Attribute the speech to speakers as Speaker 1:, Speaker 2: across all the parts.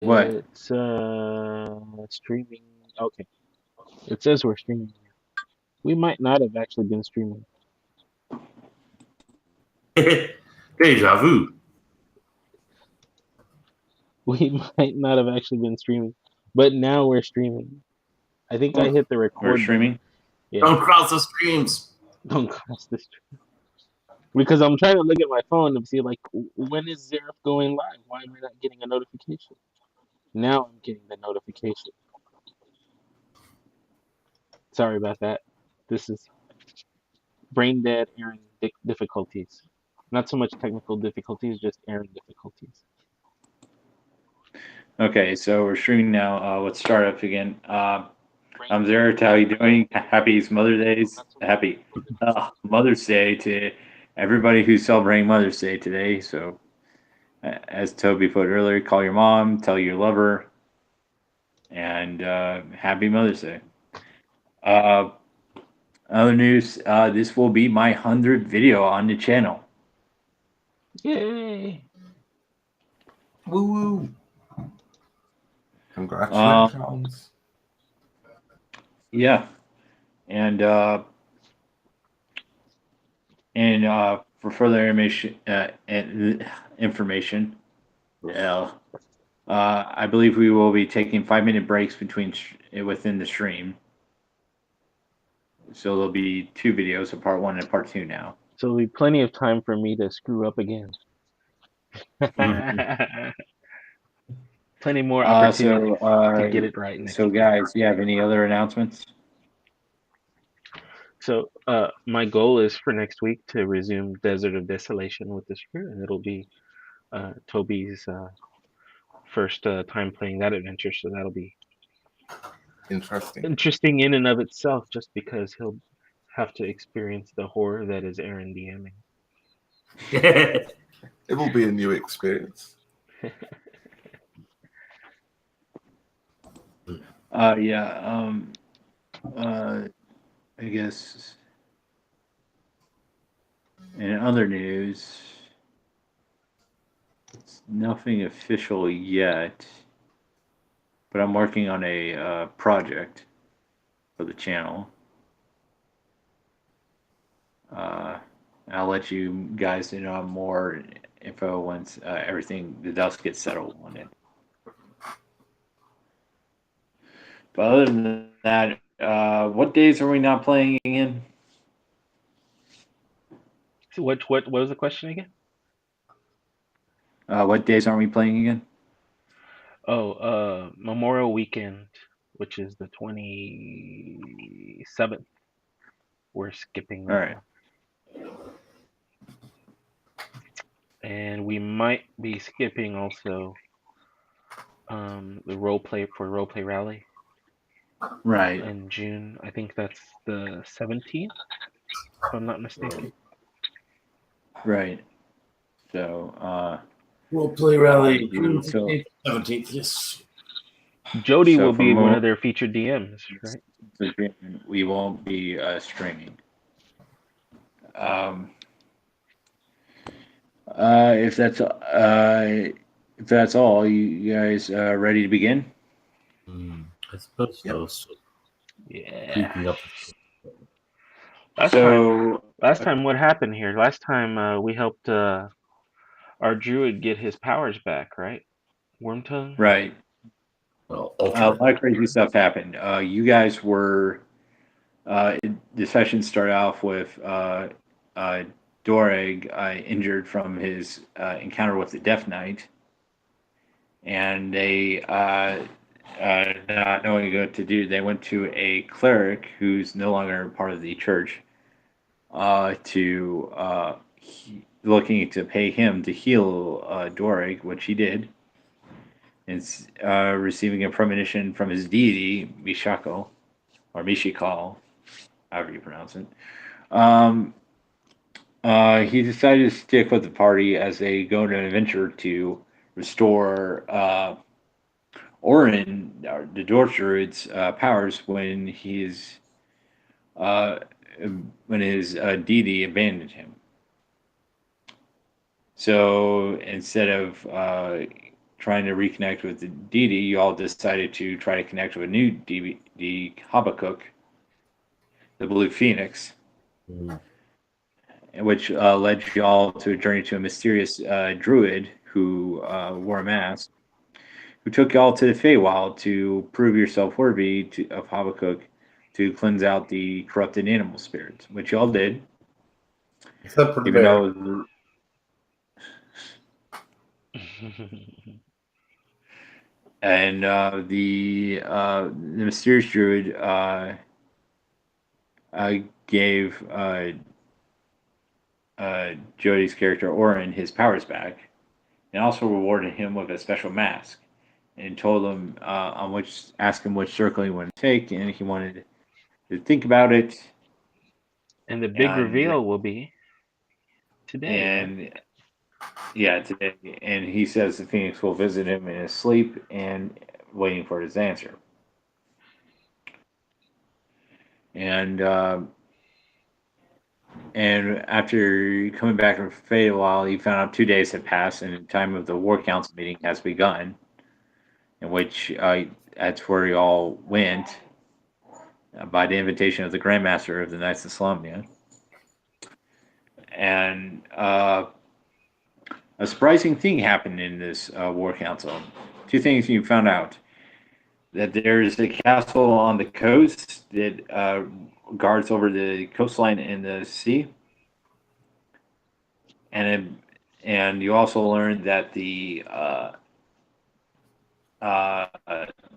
Speaker 1: What?
Speaker 2: It's streaming. Okay, it says we're streaming. We might not have actually been streaming.
Speaker 1: Deja vu.
Speaker 2: We might not have actually been streaming, but now we're streaming. I think I
Speaker 1: Oh,
Speaker 2: hit the
Speaker 1: we're
Speaker 2: record button.
Speaker 1: streaming.
Speaker 2: Yeah,
Speaker 1: Don't cross the streams.
Speaker 2: don't cross this because I'm trying to look at my phone and see like when is Zerift going live? Why am I not getting a notification? Now I'm getting the notification. Sorry about that. This is brain dead Aaron difficulties. Not so much technical difficulties, just Aaron difficulties.
Speaker 1: Okay, so we're streaming now. Let's start up again.
Speaker 2: Brain
Speaker 1: I'm
Speaker 2: dead
Speaker 1: Zerift. How you doing? Happy Mother's Days.
Speaker 2: not so much
Speaker 1: Happy Mother's Day to everybody who's celebrating Mother's Day today. So, as Toby put earlier, call your mom, tell you love her, and Happy Mother's Day. Uh, Other news: this will be my 100th video on the channel.
Speaker 2: Yay!
Speaker 3: Woo woo!
Speaker 1: Um,
Speaker 3: Congratulations.
Speaker 1: yeah, and for further information, uh, I believe we will be taking 5 minute breaks within the stream. So there'll be two videos, a part one and a part two now.
Speaker 2: So there'll be plenty of time for me to screw up again. Plenty more opportunity to get it right next
Speaker 1: So
Speaker 2: time.
Speaker 1: guys, do you have any other announcements?
Speaker 2: So my goal is for next week to resume Desert of Desolation with this crew, and it'll be Toby's first time playing that adventure, so that'll be
Speaker 3: Interesting.
Speaker 2: interesting in and of itself, just because he'll have to experience the horror that is Aaron DMing.
Speaker 3: It will be a new experience.
Speaker 1: Yeah. I guess in other news, it's nothing official yet, but I'm working on a project for the channel. I'll let you guys know more info once the dust gets settled on it. But other than that, what days are we not playing again?
Speaker 2: So what was the question again?
Speaker 1: What days aren't we playing again?
Speaker 2: Oh, Memorial Weekend, which is the 27th. We're skipping
Speaker 1: All
Speaker 2: that
Speaker 1: right.
Speaker 2: one. And we might be skipping also the roleplay rally
Speaker 1: Right.
Speaker 2: in June. I think that's the 17th, if I'm not mistaken.
Speaker 1: Right. So,
Speaker 4: We'll play rally June
Speaker 1: so
Speaker 4: 15th, 17th. Yes.
Speaker 2: Jody
Speaker 1: so
Speaker 2: will
Speaker 1: for
Speaker 2: be one
Speaker 1: more,
Speaker 2: of their featured DMs, right?
Speaker 1: we won't be streaming. Um, if that's all, you guys ready to begin?
Speaker 4: I suppose so.
Speaker 3: Yep.
Speaker 4: So
Speaker 2: Yeah.
Speaker 4: keeping up.
Speaker 2: Last time, what happened here? Last time we helped our druid get his powers back, right? Wormtongue.
Speaker 1: Right.
Speaker 4: Well,
Speaker 1: A
Speaker 4: alternate.
Speaker 1: lot of crazy stuff happened. You guys were the session started off with Doreg injured from his encounter with the Death Knight, and they not knowing what to do, they went to a cleric who's no longer part of the church looking to pay him to heal Doreg, which he did, and receiving a premonition from his deity Mishako or Mishikal, however you pronounce it. Um, he decided to stick with the party as they go on an adventure to restore Orin, the Dwarf Druid's powers uh, when his deity abandoned him. So instead of trying to reconnect with the deity, you all decided to try to connect with a new deity, Habakkuk, the Blue Phoenix,
Speaker 4: Mm.
Speaker 1: which led you all to a journey to a mysterious druid who wore a mask, who took y'all to the Feywild to prove yourself worthy of Habakkuk to cleanse out the corrupted animal spirits, which y'all did,
Speaker 3: Except for the
Speaker 1: even
Speaker 3: bear.
Speaker 1: though. And the mysterious druid gave Jody's character Orin his powers back, and also rewarded him with a special mask, and told him asked him which circle he wanted to take, and he wanted to think about it.
Speaker 2: And the big
Speaker 1: And
Speaker 2: reveal will be today, right?
Speaker 1: and yeah, today, and he says the Phoenix will visit him in his sleep and waiting for his answer. And after coming back from Feywild, he found out 2 days had passed, and the time of the War Council meeting has begun, in which that's where you all went by the invitation of the Grandmaster of the Knights of Slumnia. And a surprising thing happened in this War Council. Two things you found out: that there's a castle on the coast that guards over the coastline in the sea, and you also learned that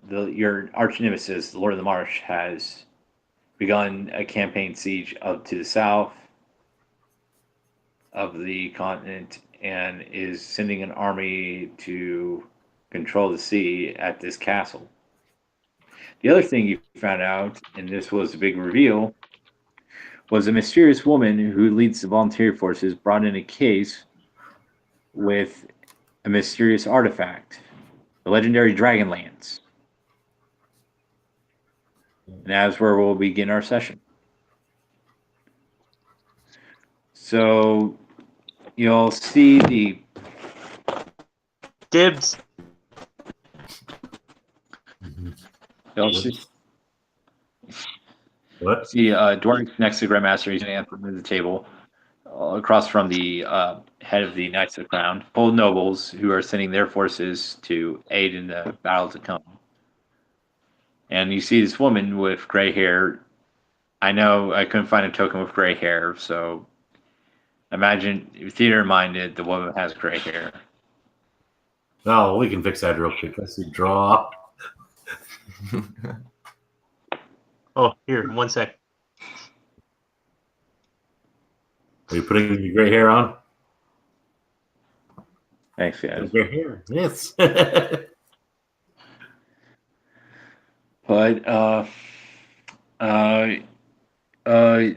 Speaker 1: your arch nemesis, the Lord of the Marsh, has begun a campaign siege up to the south of the continent and is sending an army to control the sea at this castle. The other thing you found out, and this was a big reveal, was a mysterious woman who leads the volunteer forces brought in a case with a mysterious artifact, the legendary Dragonlance. And that's where we'll begin our session. So you'll see the
Speaker 5: Dibs.
Speaker 1: you'll see
Speaker 4: What?
Speaker 1: Dwarf next to Grandmaster. He's going to answer the table across from the head of the Knights of the Crown, full nobles who are sending their forces to aid in the battle to come. And you see this woman with gray hair. I know I couldn't find a token with gray hair, so imagine, theater minded, the woman has gray hair.
Speaker 4: Oh, we can fix that real quick. Let's see. Draw.
Speaker 5: Oh, here, 1 sec.
Speaker 4: Are you putting your gray hair on?
Speaker 1: Thanks, guys.
Speaker 4: Gray hair. Yes.
Speaker 1: But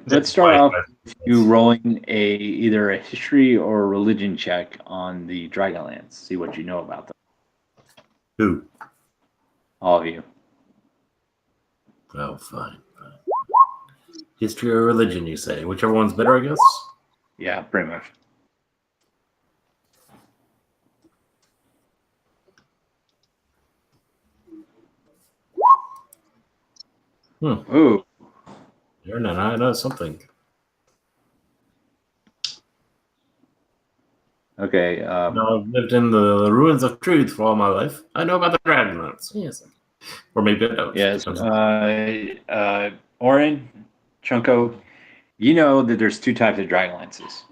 Speaker 1: let's start off with you rolling either a history or a religion check on the Dragonlance. See what you know about them.
Speaker 4: Who?
Speaker 1: All of you.
Speaker 4: Oh, fine. History or religion, you say? Whichever one's better, I guess?
Speaker 1: Yeah, pretty much. Ooh.
Speaker 4: You're not. I know something.
Speaker 1: Okay.
Speaker 4: No, I've lived in the ruins of truth for all my life. I know about the Dragonlance. Yes. Or maybe I don't.
Speaker 1: Yes. Orin, Chunko, you know that there's two types of Dragonlances.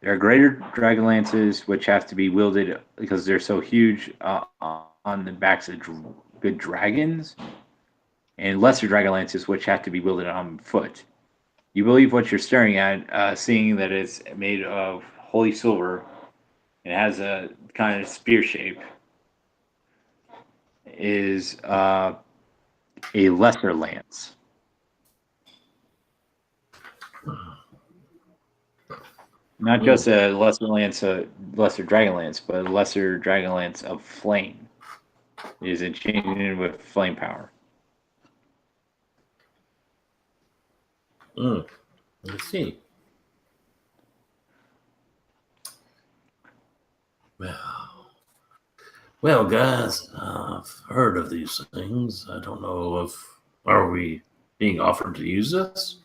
Speaker 1: There are greater Dragonlances, which have to be wielded because they're so huge on the backs of good dragons, and lesser Dragonlances, which have to be wielded on foot. You believe what you're staring at, seeing that it's made of holy silver and has a kind of spear shape, is a lesser lance. Not just a lesser lance, a lesser dragon lance, but a lesser dragon lance of flame. Is it changing with flame power?
Speaker 4: Let's see. Well, Well, guys, I've heard of these things. I don't know if are we being offered to use this?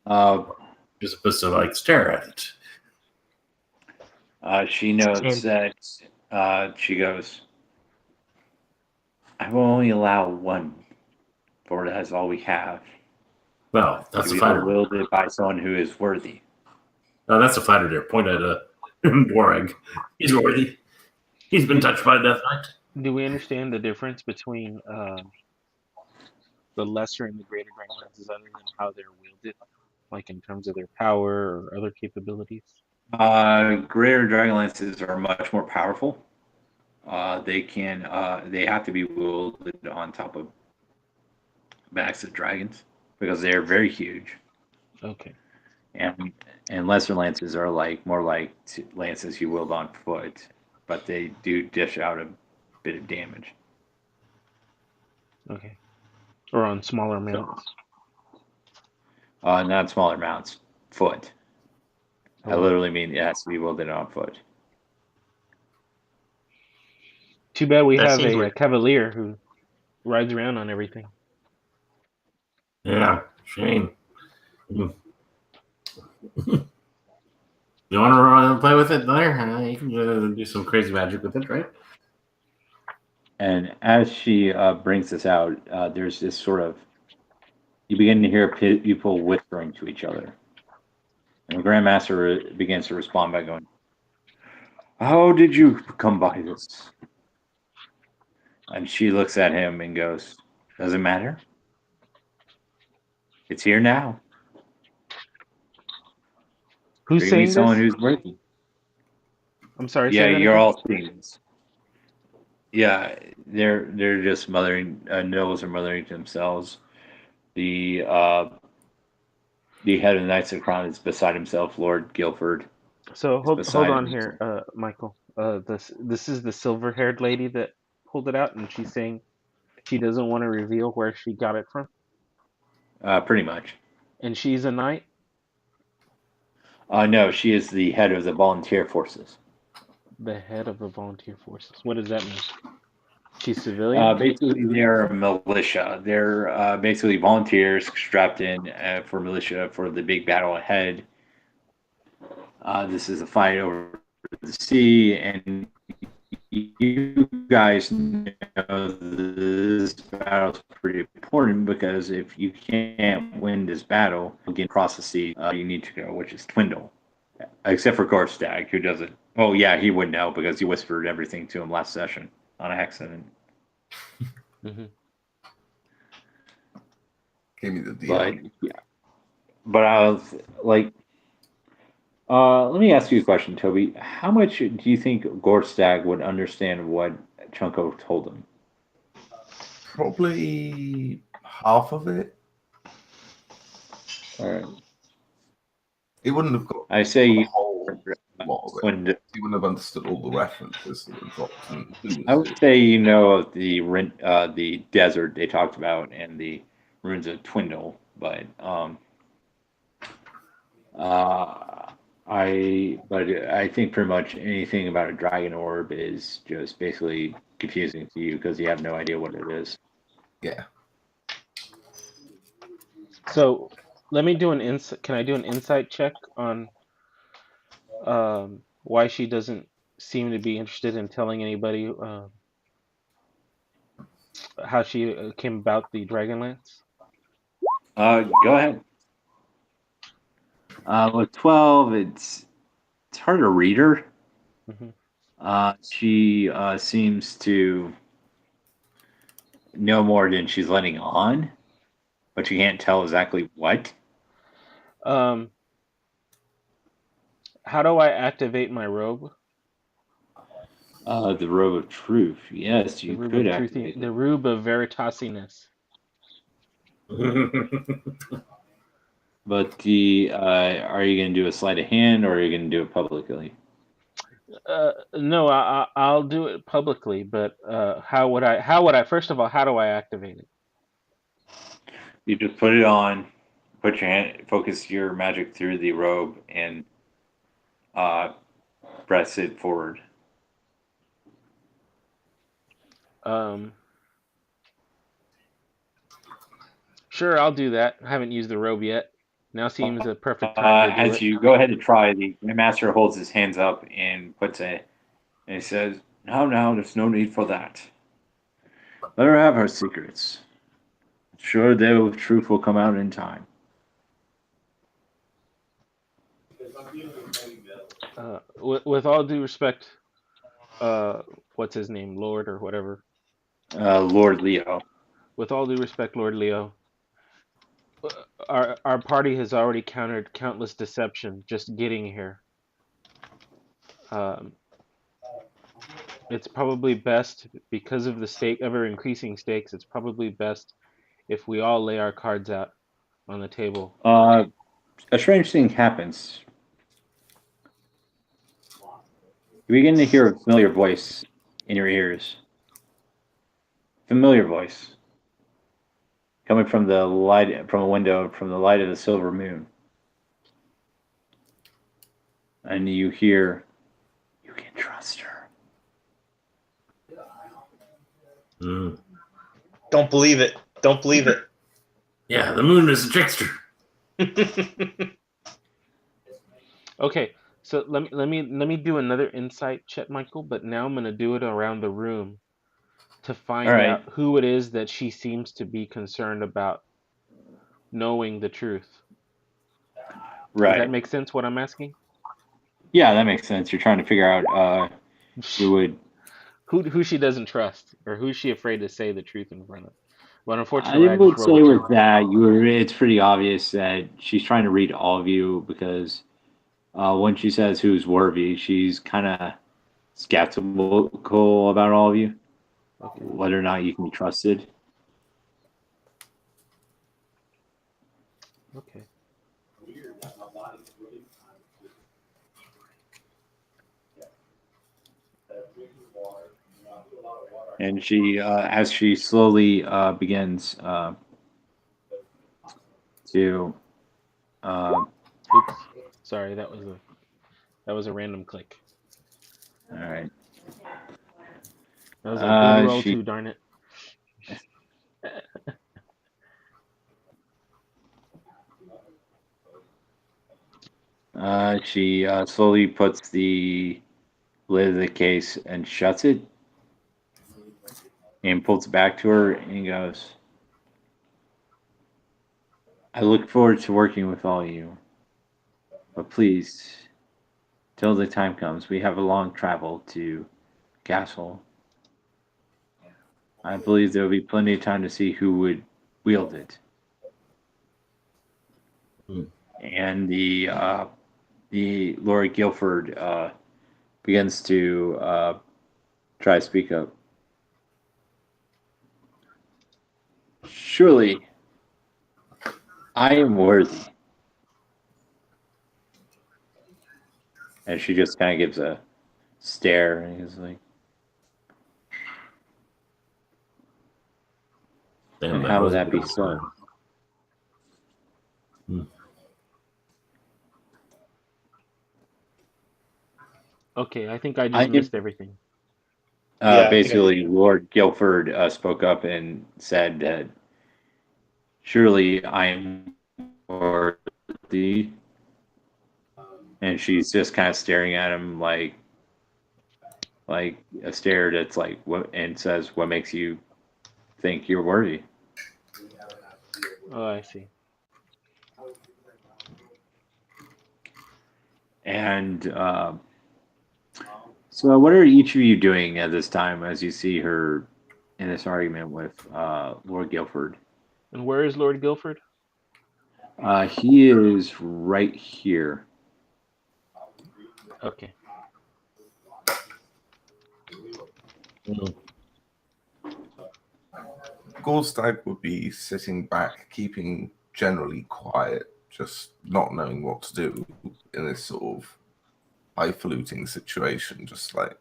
Speaker 1: Uh,
Speaker 4: You're supposed to like stare at it.
Speaker 1: she notes
Speaker 5: And-
Speaker 1: that she goes, I will only allow one, for that is all we have.
Speaker 4: Well, that's
Speaker 1: to
Speaker 4: a
Speaker 1: be
Speaker 4: fighter.
Speaker 1: wielded by someone who is worthy.
Speaker 4: No, that's a fighter there. Point at Boreg. He's worthy. He's been touched by Death Knight.
Speaker 2: Do we understand the difference between the lesser and the greater Dragonlances other than how they're wielded? Like in terms of their power or other capabilities?
Speaker 1: Greater Dragonlances are much more powerful. They have to be wielded on top of backs of dragons because they are very huge.
Speaker 2: Okay.
Speaker 1: And lesser lances are more like lances you wield on foot, but they do dish out a bit of damage.
Speaker 2: Okay. Or on smaller mounts.
Speaker 1: Not smaller mounts, foot. I
Speaker 2: Oh.
Speaker 1: literally mean it has to be wielded on foot.
Speaker 2: Too bad we
Speaker 5: That
Speaker 2: have
Speaker 5: seems
Speaker 2: a
Speaker 5: weird.
Speaker 2: cavalier who rides around on everything.
Speaker 4: Yeah, shame. You want to play with it there? You can do some crazy magic with it, right?
Speaker 1: And as she brings this out, there's this sort of you begin to hear people whispering to each other. And the Grandmaster begins to respond by going, how did you come by this? And she looks at him and goes, doesn't matter. It's here now.
Speaker 2: Who's
Speaker 1: Bring me
Speaker 2: saying
Speaker 1: someone
Speaker 2: this?
Speaker 1: who's worthy.
Speaker 2: I'm sorry.
Speaker 1: Yeah,
Speaker 2: say that
Speaker 1: you're
Speaker 2: again?
Speaker 1: all seeing this. Yeah, they're just mothering. Nobles are mothering to themselves. The head of the Knights of the Crown is beside himself. Lord Guilford
Speaker 2: So
Speaker 1: is
Speaker 2: hold
Speaker 1: beside
Speaker 2: on
Speaker 1: him.
Speaker 2: here, Michael. This is the silver-haired lady that pulled it out, and she's saying she doesn't want to reveal where she got it from,
Speaker 1: Pretty much.
Speaker 2: and she's a knight.
Speaker 1: No, she is the head of the volunteer forces.
Speaker 2: The head of the volunteer forces. What does that mean? She's civilian.
Speaker 1: Basically, they're a militia. They're basically volunteers strapped in for militia for the big battle ahead. This is a fight over the sea, and you guys know this battle is pretty important because if you can't win this battle, again, across the sea, you need to go, which is Twindle. Except for Gorstag, who doesn't. Oh, yeah, he would know because he whispered everything to him last session on accident.
Speaker 2: Mm-hmm.
Speaker 3: Give me the
Speaker 1: But
Speaker 3: deal.
Speaker 1: yeah, but I was like, let me ask you a question, Toby. How much do you think Gorstag would understand what Chunko told him?
Speaker 3: Probably half of it.
Speaker 1: All right.
Speaker 3: He wouldn't have got
Speaker 1: I say
Speaker 3: a
Speaker 1: you.
Speaker 3: whole lot of it.
Speaker 1: When
Speaker 3: He wouldn't have understood all the references that were dropped and who
Speaker 1: I
Speaker 3: was
Speaker 1: would say you know of the desert they talked about and the ruins of Twindle, but I think pretty much anything about a dragon orb is just basically confusing to you because you have no idea what it is.
Speaker 3: Yeah.
Speaker 2: So let me do an insight. Can I do an insight check on why she doesn't seem to be interested in telling anybody how she came about the Dragonlance?
Speaker 1: Go ahead. With 12, it's hard to read her.
Speaker 2: Mm-hmm.
Speaker 1: She seems to know more than she's letting on, but you can't tell exactly what.
Speaker 2: How do I activate my robe?
Speaker 1: The robe of truth. Yes,
Speaker 2: The
Speaker 1: you
Speaker 2: robe
Speaker 1: could
Speaker 2: of truth,
Speaker 1: activate
Speaker 2: the
Speaker 1: it.
Speaker 2: robe of veritasiness.
Speaker 1: But are you going to do a sleight of hand or are you going to do it publicly?
Speaker 2: No, I'll do it publicly. But how would I? How would I? First of all, how do I activate it?
Speaker 1: You just put it on, put your hand, focus your magic through the robe, and press it forward.
Speaker 2: Um, sure, I'll do that. I haven't used the robe yet. Now seems a perfect time to do
Speaker 1: As
Speaker 2: it.
Speaker 1: you go ahead to try, the master holds his hands up and and he says, "No, no, there's no need for that. Let her have her secrets. Sure, the truth will come out in time."
Speaker 2: With all due respect, what's his name, Lord or whatever?
Speaker 1: Lord Leo.
Speaker 2: With all due respect, Lord Leo, our party has already countered countless deception just getting here. Um, it's probably best because of the stake ever increasing stakes. It's probably best if we all lay our cards out on the table.
Speaker 1: A strange thing happens. You begin to hear a familiar voice in your ears. Familiar voice coming from the light from a window from the light of the silver moon. And you hear, "You can trust her."
Speaker 4: Mm.
Speaker 5: Don't believe it. Don't believe it.
Speaker 4: Yeah, the moon is a trickster.
Speaker 2: Okay, so let me do another insight check, Michael. But now I'm gonna do it around the room to
Speaker 1: All
Speaker 2: find
Speaker 1: right.
Speaker 2: out who it is that she seems to be concerned about knowing the truth. Does
Speaker 1: Right.
Speaker 2: that make sense? What I'm asking?
Speaker 1: Yeah, that makes sense. You're trying to figure out who would.
Speaker 2: Who she doesn't trust, or who's she afraid to say the truth in front of? But unfortunately,
Speaker 1: I
Speaker 2: I just
Speaker 1: would
Speaker 2: rolled
Speaker 1: say
Speaker 2: a
Speaker 1: with
Speaker 2: 2.
Speaker 1: that, it's pretty obvious that she's trying to read all of you because when she says who's worthy, she's kind of skeptical about all of you,
Speaker 2: Okay.
Speaker 1: whether or not you can be trusted.
Speaker 2: Okay.
Speaker 1: And she, as she slowly begins to, all
Speaker 2: Oops. Sorry, that was a random click.
Speaker 1: right,
Speaker 2: That was a good roll
Speaker 1: she
Speaker 2: too. Darn it.
Speaker 1: she slowly puts the lid of the case and shuts it and pulls it back to her and goes, "I look forward to working with all of you, but please, till the time comes, we have a long travel to Castle. I believe there will be plenty of time to see who would wield it."
Speaker 4: Hmm.
Speaker 1: And the Lord Guilford begins to try to speak up. "Surely, I am worthy." And she just kind of gives a stare and is like,
Speaker 4: Damn,
Speaker 1: "And
Speaker 4: that
Speaker 1: how would
Speaker 4: was a
Speaker 1: that be
Speaker 4: good
Speaker 1: so?"
Speaker 4: time. Hmm.
Speaker 2: Okay, I think I
Speaker 1: I
Speaker 2: just
Speaker 1: can
Speaker 2: missed everything.
Speaker 5: Yeah, I think
Speaker 1: basically, Lord Guilford spoke up and said that surely I am worthy. And she's just kind of staring at him like a stare that's like what, and says, "What makes you think you're worthy?"
Speaker 2: Oh, I see.
Speaker 1: And so, what are each of you doing at this time as you see her in this argument with Lord Guilford?
Speaker 2: And where is Lord Guilford?
Speaker 1: He is right here.
Speaker 2: Okay.
Speaker 4: Hmm.
Speaker 3: Gorstag would be sitting back, keeping generally quiet, just not knowing what to do in this sort of highfalutin situation. Just like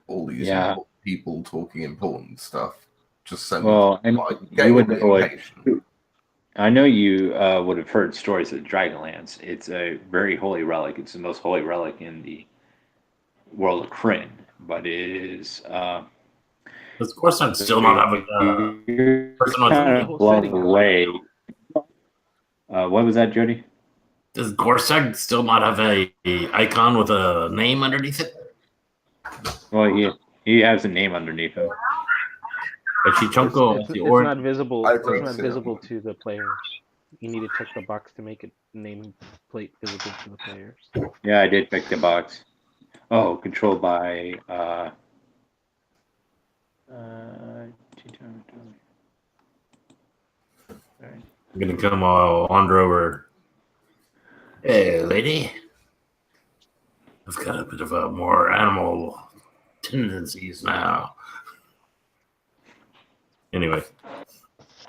Speaker 3: all these
Speaker 1: Yeah.
Speaker 3: important people talking important stuff. Just so
Speaker 1: Well, and
Speaker 3: like
Speaker 1: you
Speaker 3: getting a
Speaker 1: would
Speaker 3: bit
Speaker 1: know it.
Speaker 3: impatient.
Speaker 1: I know you would have heard stories of Dragonlance. It's a very holy relic. It's the most holy relic in the world of Kryn, but it is
Speaker 4: But Does Gorsak still not have a person with a
Speaker 1: kind
Speaker 4: name?
Speaker 1: of blown away. What was that, Jody?
Speaker 4: Does Gorsak still not have a icon with a name underneath it?
Speaker 1: Well, he has a name underneath him.
Speaker 4: But Chichonko
Speaker 2: It's
Speaker 4: the
Speaker 2: not
Speaker 4: orange.
Speaker 2: visible.
Speaker 3: I
Speaker 2: It's
Speaker 3: don't
Speaker 2: not
Speaker 3: see
Speaker 2: visible
Speaker 3: it.
Speaker 2: to the players. You need to check the box to make it nameplate visible to the players.
Speaker 1: Yeah, I did check the box. Oh, controlled by
Speaker 4: I'm gonna come wander over. Hey, lady. I've got a bit of a more animal tendencies now. Anyway,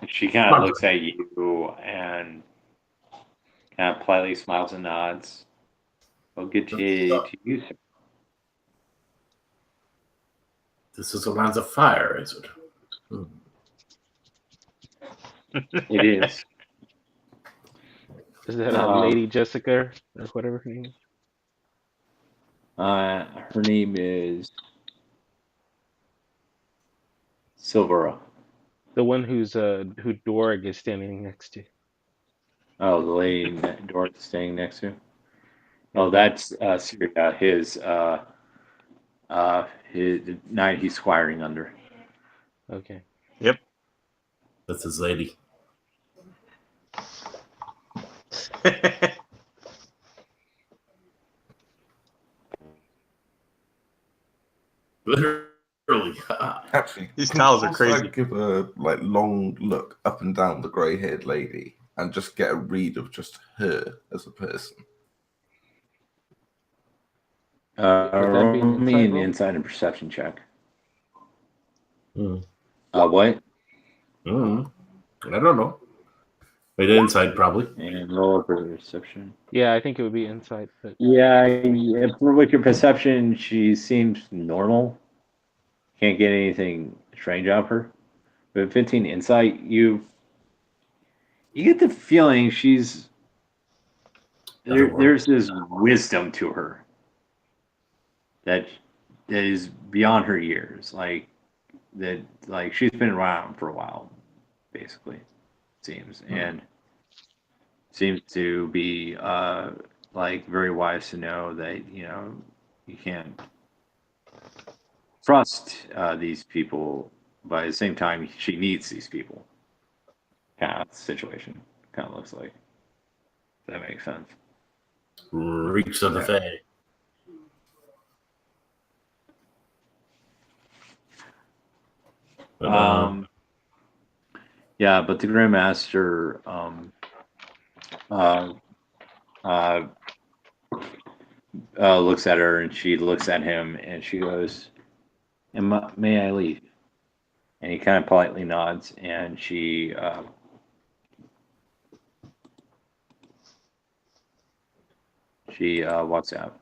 Speaker 1: She kind of looks at you and kind of politely smiles and nods. We'll get you to use it.
Speaker 4: this is a lance of fire, is it?
Speaker 1: It is.
Speaker 2: Is that Lady Jessica or whatever her name is?
Speaker 1: Her name is Silvera.
Speaker 2: The one who Dorg is standing next to.
Speaker 1: Oh, the lady Dorot's staying next to. Oh, that's Syria, his knight he's squiring under.
Speaker 2: Okay.
Speaker 5: Yep.
Speaker 4: That's his lady. Literally.
Speaker 3: Actually,
Speaker 5: These
Speaker 3: can
Speaker 5: towels are
Speaker 3: Gorsak
Speaker 5: crazy.
Speaker 3: give a long look up and down the grey-haired lady and just get a read of just her as a person.
Speaker 2: that be an
Speaker 1: Roll me
Speaker 2: insight
Speaker 1: an
Speaker 2: roll?
Speaker 1: insight and perception check.
Speaker 4: Hmm.
Speaker 1: What?
Speaker 4: I don't know. Wait, inside probably.
Speaker 1: And roll a perception.
Speaker 2: Yeah, I think it would be insight. But
Speaker 1: Yeah, with your perception, she seems normal. Can't get anything strange out of her. But 15 insight, you get the feeling there's this wisdom to her that is beyond her years. Like she's been around for a while, basically, it seems, and seems to be very wise to know that you can't trust these people, but at the same time she needs these people. Kind of situation kind of looks like. If that makes sense.
Speaker 4: Reach of the Fae.
Speaker 1: Yeah, but the Grandmaster looks at her and she looks at him and she goes, "May I leave?" And he kind of politely nods and she walks out.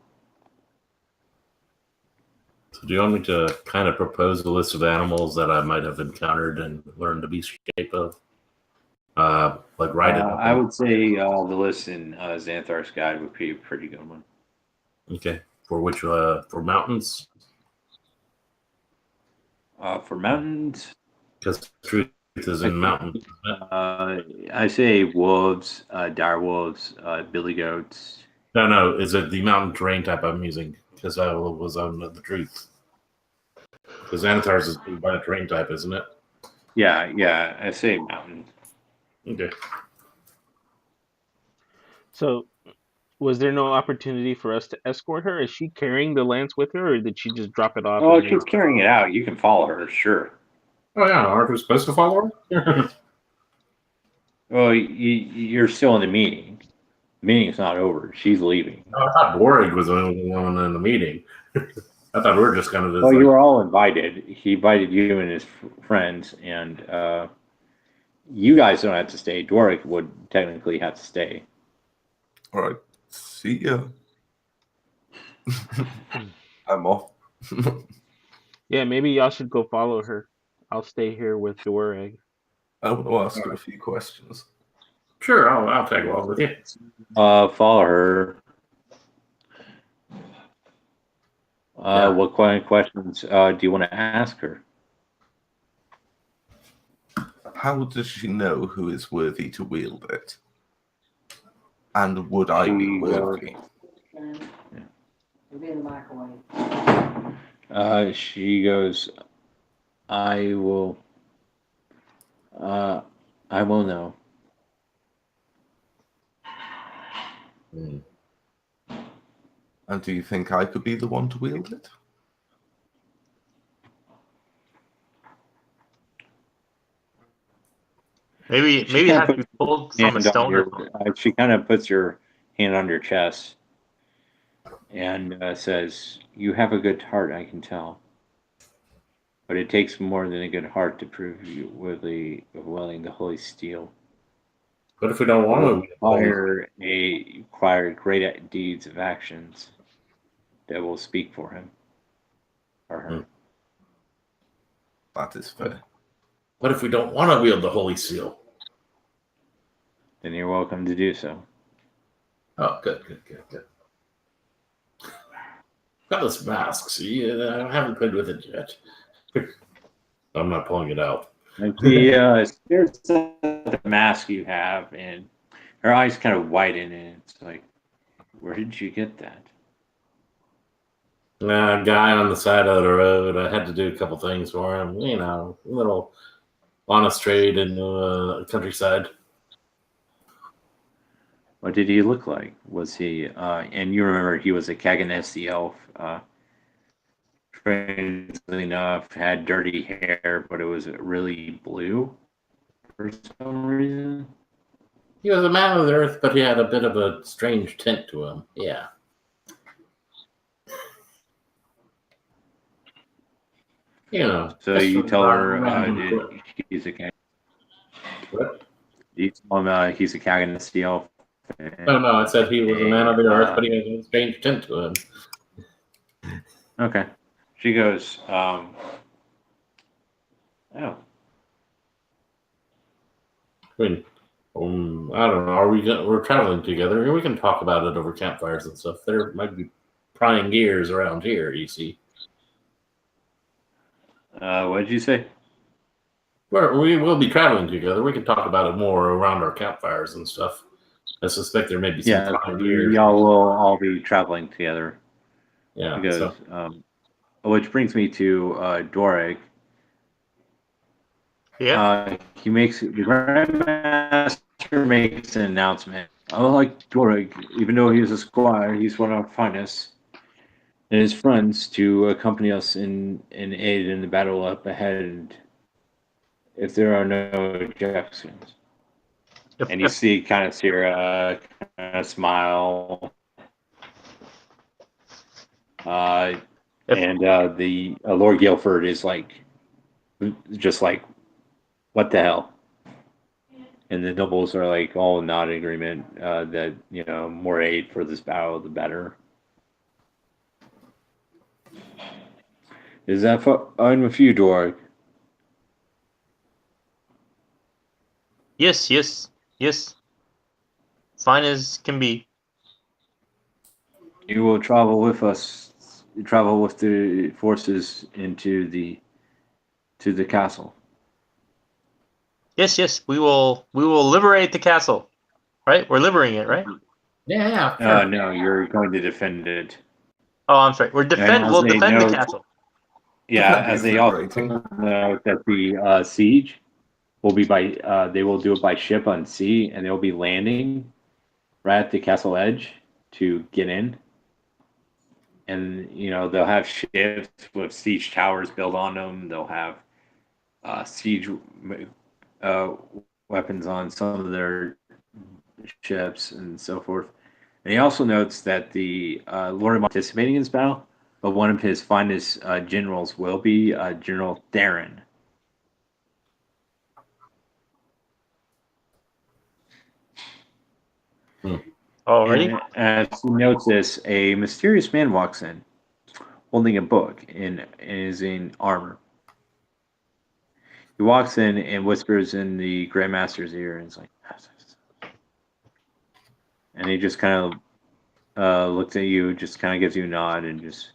Speaker 4: So do you want me to kind of propose a list of animals that I might have encountered and learned to be shape of? Like write it up.
Speaker 1: I would say the list in Xanthar's guide would be a pretty good one.
Speaker 4: Okay. For which for mountains?
Speaker 1: For mountains,
Speaker 4: Because truth is in mountains.
Speaker 1: I say wolves, dire wolves, billy goats.
Speaker 4: No. Is it the mountain terrain type I'm using? Because I was on the truth. Because Xanathar's is by the terrain type, isn't it?
Speaker 1: Yeah, I say mountain.
Speaker 4: Okay.
Speaker 2: So, was there no opportunity for us to escort her? Is she carrying the lance with her, or did she just drop it off?
Speaker 1: Oh, she's carrying it out. You can follow her, sure.
Speaker 4: Oh yeah, aren't we supposed to follow her?
Speaker 1: Well, you're still in the meeting. The meeting's not over. She's leaving.
Speaker 4: I thought Borg was the only one in the meeting. I thought we were just kind of this.
Speaker 1: Well, you were all invited. He invited you and his friends, and you guys don't have to stay. Dwarrick would technically have to stay.
Speaker 3: All right, see ya. I'm off.
Speaker 2: Yeah, maybe y'all should go follow her. I'll stay here with Doreg.
Speaker 3: I want to ask her a few questions.
Speaker 4: Sure, I'll tag along with you.
Speaker 1: Follow her. What kind of questions do you want to ask her?
Speaker 3: how does she know who is worthy to wield it? And would I be worthy?
Speaker 6: It'll be in the microwave.
Speaker 1: She goes, I will know.
Speaker 4: Hmm.
Speaker 3: And do you think I could be the one to wield it?
Speaker 5: Maybe it has to be pulled from a stone or something.
Speaker 1: She kind of puts her hand on your chest and says, "You have a good heart, I can tell. But it takes more than a good heart to prove you worthy of wielding the holy steel.
Speaker 4: What if we don't want to?
Speaker 1: Require great deeds of actions that will speak for him or her."
Speaker 3: That is fair.
Speaker 4: What if we don't want to wield the holy seal?
Speaker 1: Then you're welcome to do so.
Speaker 4: Oh, good. Got this mask, see? I haven't played with it yet. I'm not pulling it out.
Speaker 1: And she stares at the mask you have, and her eyes kind of widen, and it's like, where did you get that?
Speaker 4: A guy on the side of the road. I had to do a couple things for him. A little honest trade in the countryside.
Speaker 1: What did he look like? Was he, and you remember he was a Kaganesi elf, strangely enough, had dirty hair, but it was really blue for some reason.
Speaker 4: He was a man of the earth, but he had a bit of a strange tint to him. Yeah.
Speaker 1: So you tell her he's a
Speaker 4: What?
Speaker 1: You tell him he's a Kaganesi elf.
Speaker 4: No, I said he was a man of the earth, but he had a strange tint to him.
Speaker 1: Okay. She goes, oh.
Speaker 4: I mean, I don't know. We're traveling together. We can talk about it over campfires and stuff. There might be prying gears around here, you see.
Speaker 1: What did you say?
Speaker 4: We will be traveling together. We can talk about it more around our campfires and stuff. I suspect there may be some prying gears.
Speaker 1: Y'all will all be traveling together.
Speaker 4: Yeah.
Speaker 1: Because, which brings me to Doric.
Speaker 5: Yeah.
Speaker 1: The Grandmaster makes an announcement. I like Doric, even though he's a squire, he's one of our finest, and his friends to accompany us in aid in the battle up ahead if there are no objections. And you see Sierra kind of smile. And the Lord Guilford is just like, what the hell? And the nobles are like all not in agreement that, more aid for this battle, the better. Is that fine with you, Doric?
Speaker 5: Yes. Fine as can be.
Speaker 1: You will travel with us. Travel with the forces to the castle.
Speaker 5: Yes. We will liberate the castle. Right? We're liberating it, right?
Speaker 4: Yeah. Sure.
Speaker 1: No, you're going to defend it.
Speaker 5: Oh, I'm sorry. We'll defend the castle.
Speaker 1: Yeah, as they also know that the siege will be they will do it by ship on sea, and they'll be landing right at the castle edge to get in. And they'll have ships with siege towers built on them. They'll have siege weapons on some of their ships and so forth. And he also notes that the Lord is participating in this battle, but one of his finest generals will be General Theron.
Speaker 5: Already?
Speaker 1: As he notes this, a mysterious man walks in, holding a book and is in armor. He walks in and whispers in the Grandmaster's ear, and is like, and he just kind of looks at you, just kind of gives you a nod, and just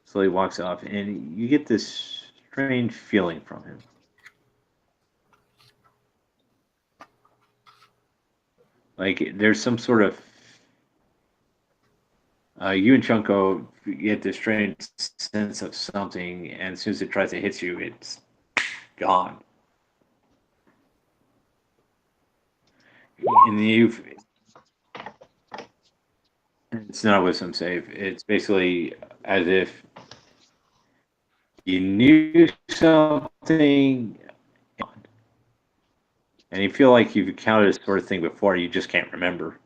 Speaker 1: slowly walks off. And you get this strange feeling from him. Like there's some sort of you and Chunko get this strange sense of something, and as soon as it tries to hit you, it's gone. And it's not a wisdom save. It's basically as if you knew something, and you feel like you've encountered this sort of thing before. You just can't remember.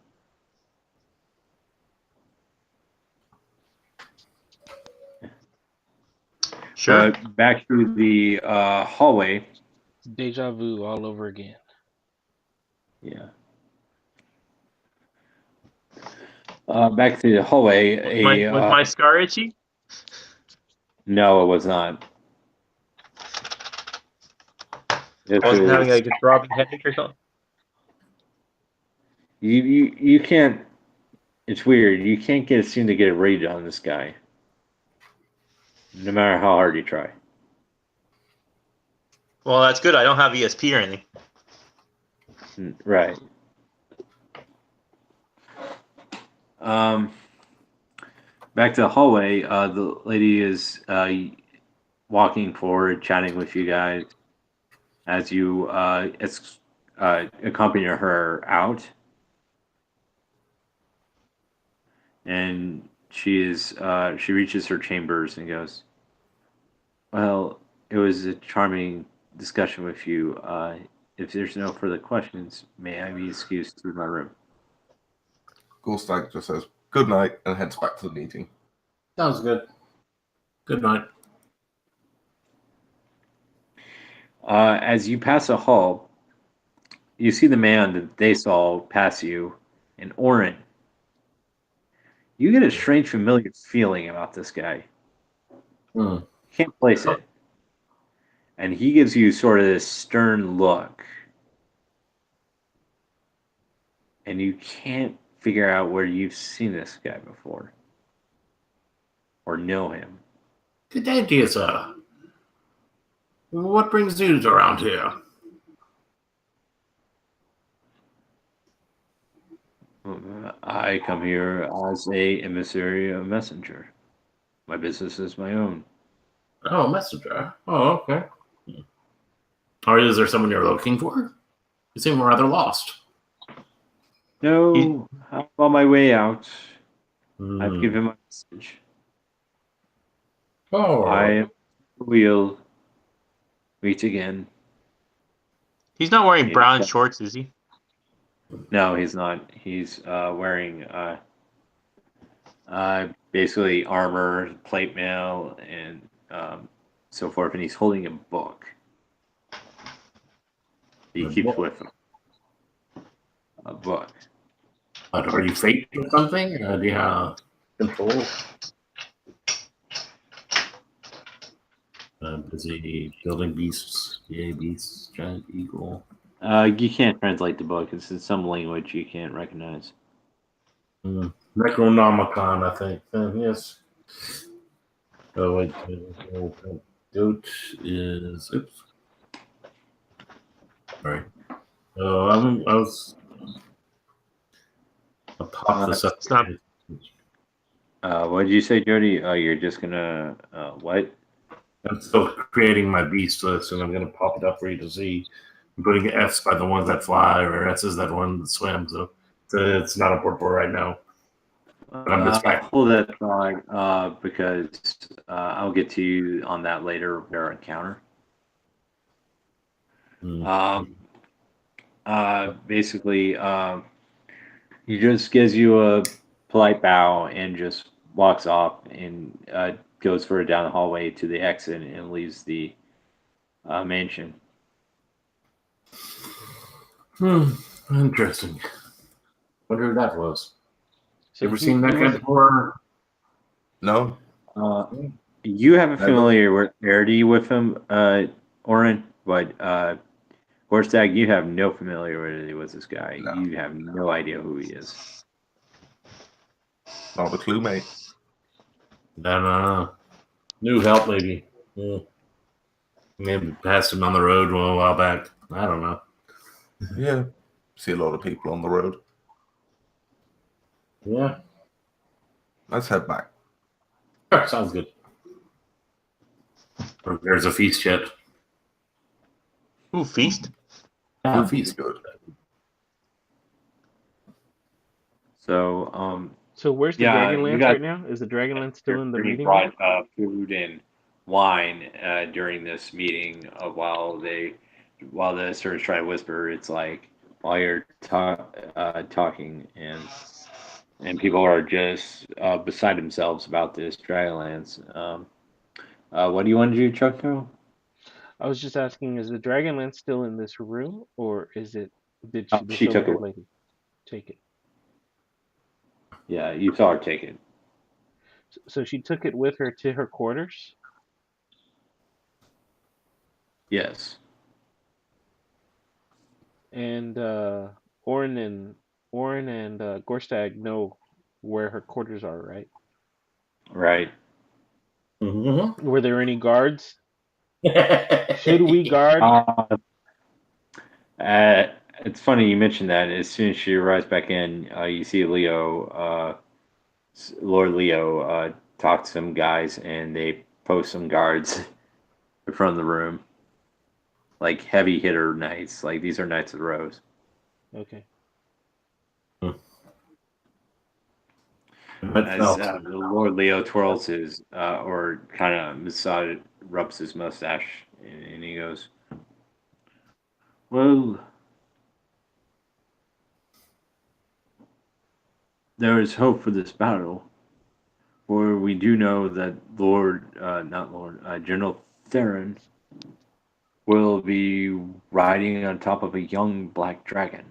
Speaker 5: Sure.
Speaker 1: But back to the hallway.
Speaker 2: Deja vu all over again.
Speaker 1: Yeah. Back to the hallway.
Speaker 5: Was my scar itchy?
Speaker 1: No, it was not. This
Speaker 5: I wasn't having
Speaker 1: is,
Speaker 5: like a throbbing headache or something.
Speaker 1: you can't. It's weird. You can't seem to get a read on this guy, no matter how hard you try.
Speaker 5: Well, that's good. I don't have ESP or anything.
Speaker 1: Right. Back to the hallway. The lady is walking forward, chatting with you guys as you accompany her out. And she reaches her chambers and goes, "Well, it was a charming discussion with you. If there's no further questions, may I be excused to my room?"
Speaker 3: Gorstag just says good night and heads back to the meeting.
Speaker 4: Sounds good. Good night.
Speaker 1: As you pass a hall, you see the man that they saw pass you, and Orin. You get a strange familiar feeling about this guy.
Speaker 4: Hmm.
Speaker 1: Can't place it. And he gives you sort of this stern look. And you can't figure out where you've seen this guy before. Or know him.
Speaker 4: Good day, dear sir. What brings you around here?
Speaker 1: I come here as a emissary, a messenger. My business is my own.
Speaker 4: Oh, messenger. Oh, okay. Or is there someone you're looking for? You seem rather lost.
Speaker 1: No, I'm on my way out.
Speaker 4: Hmm.
Speaker 1: I've given my message.
Speaker 4: Oh,
Speaker 1: I will meet again.
Speaker 5: He's not wearing
Speaker 1: Yeah.
Speaker 5: brown shorts, is he?
Speaker 1: No, he's not. He's wearing basically armor, plate mail, and so forth, and he's holding a book. He
Speaker 4: A
Speaker 1: keeps
Speaker 4: book?
Speaker 1: with him. A book.
Speaker 4: but are you faked or something? Do you have control? Busy building beasts, yay beasts, giant eagle.
Speaker 1: You can't translate the book. It's in some language you can't recognize.
Speaker 4: Necronomicon, I think. Yes. Oh, wait. Goat is. Oops. Sorry. Oh, I was. I'll pop this up.
Speaker 5: It's not-
Speaker 1: What did you say, Jody? You're just gonna what?
Speaker 4: I'm still creating my beast list, and I'm going to pop it up for you to see. I'm putting F's by the ones that fly, or S's that one that swim. So it's not up for right now. I'm just
Speaker 1: I'll pull that thought because I'll get to you on that later. Our encounter. Basically, he just gives you a polite bow and just walks off and goes further down the hallway to the exit and leaves the mansion.
Speaker 4: Interesting. Wonder who that was.
Speaker 2: So
Speaker 4: Ever seen that guy before?
Speaker 3: No,
Speaker 1: You have a familiarity with him, Oren, but Horstag, you have no familiarity with this guy.
Speaker 3: No.
Speaker 1: You have no idea who he is.
Speaker 3: not a clue, mate.
Speaker 4: Then new help maybe. Maybe passed him on the road a while back. I don't know.
Speaker 3: Yeah, see a lot of people on the road.
Speaker 4: Yeah.
Speaker 3: Let's head back.
Speaker 4: Sure, sounds good. Or there's a feast yet.
Speaker 5: Ooh, feast.
Speaker 4: Yeah,
Speaker 3: Food's good.
Speaker 1: So,
Speaker 2: So where's the
Speaker 1: yeah, you
Speaker 2: Dragonlance
Speaker 1: got
Speaker 2: right now? Is the Dragonlance still in the
Speaker 1: everybody
Speaker 2: meeting room?
Speaker 1: brought food and wine during this meeting. While the servants try to whisper, it's like while you're talking and people are just beside themselves about this Dragonlance. What do you want to do, Chucko?
Speaker 2: I was just asking, is the Dragonlance still in this room, or did
Speaker 1: Oh,
Speaker 2: the
Speaker 1: she took
Speaker 2: silver-haired
Speaker 1: it.
Speaker 2: lady take it?
Speaker 1: Yeah, you saw her take it.
Speaker 2: So she took it with her to her quarters?
Speaker 1: Yes.
Speaker 2: And Orin and Gorstag know where her quarters are, right?
Speaker 1: Right.
Speaker 4: Mm-hmm.
Speaker 2: Were there any guards? Should we guard?
Speaker 1: Uh, it's funny you mentioned that. As soon as she arrives back in, you see Lord Leo, talk to some guys, and they post some guards in front of the room, like heavy hitter knights. Like these are Knights of the Rose.
Speaker 2: Okay.
Speaker 1: As the Lord Leo twirls his, or kind of rubs his mustache, and he goes, "Well, there is hope for this battle, for we do know that General Theron will be riding on top of a young black dragon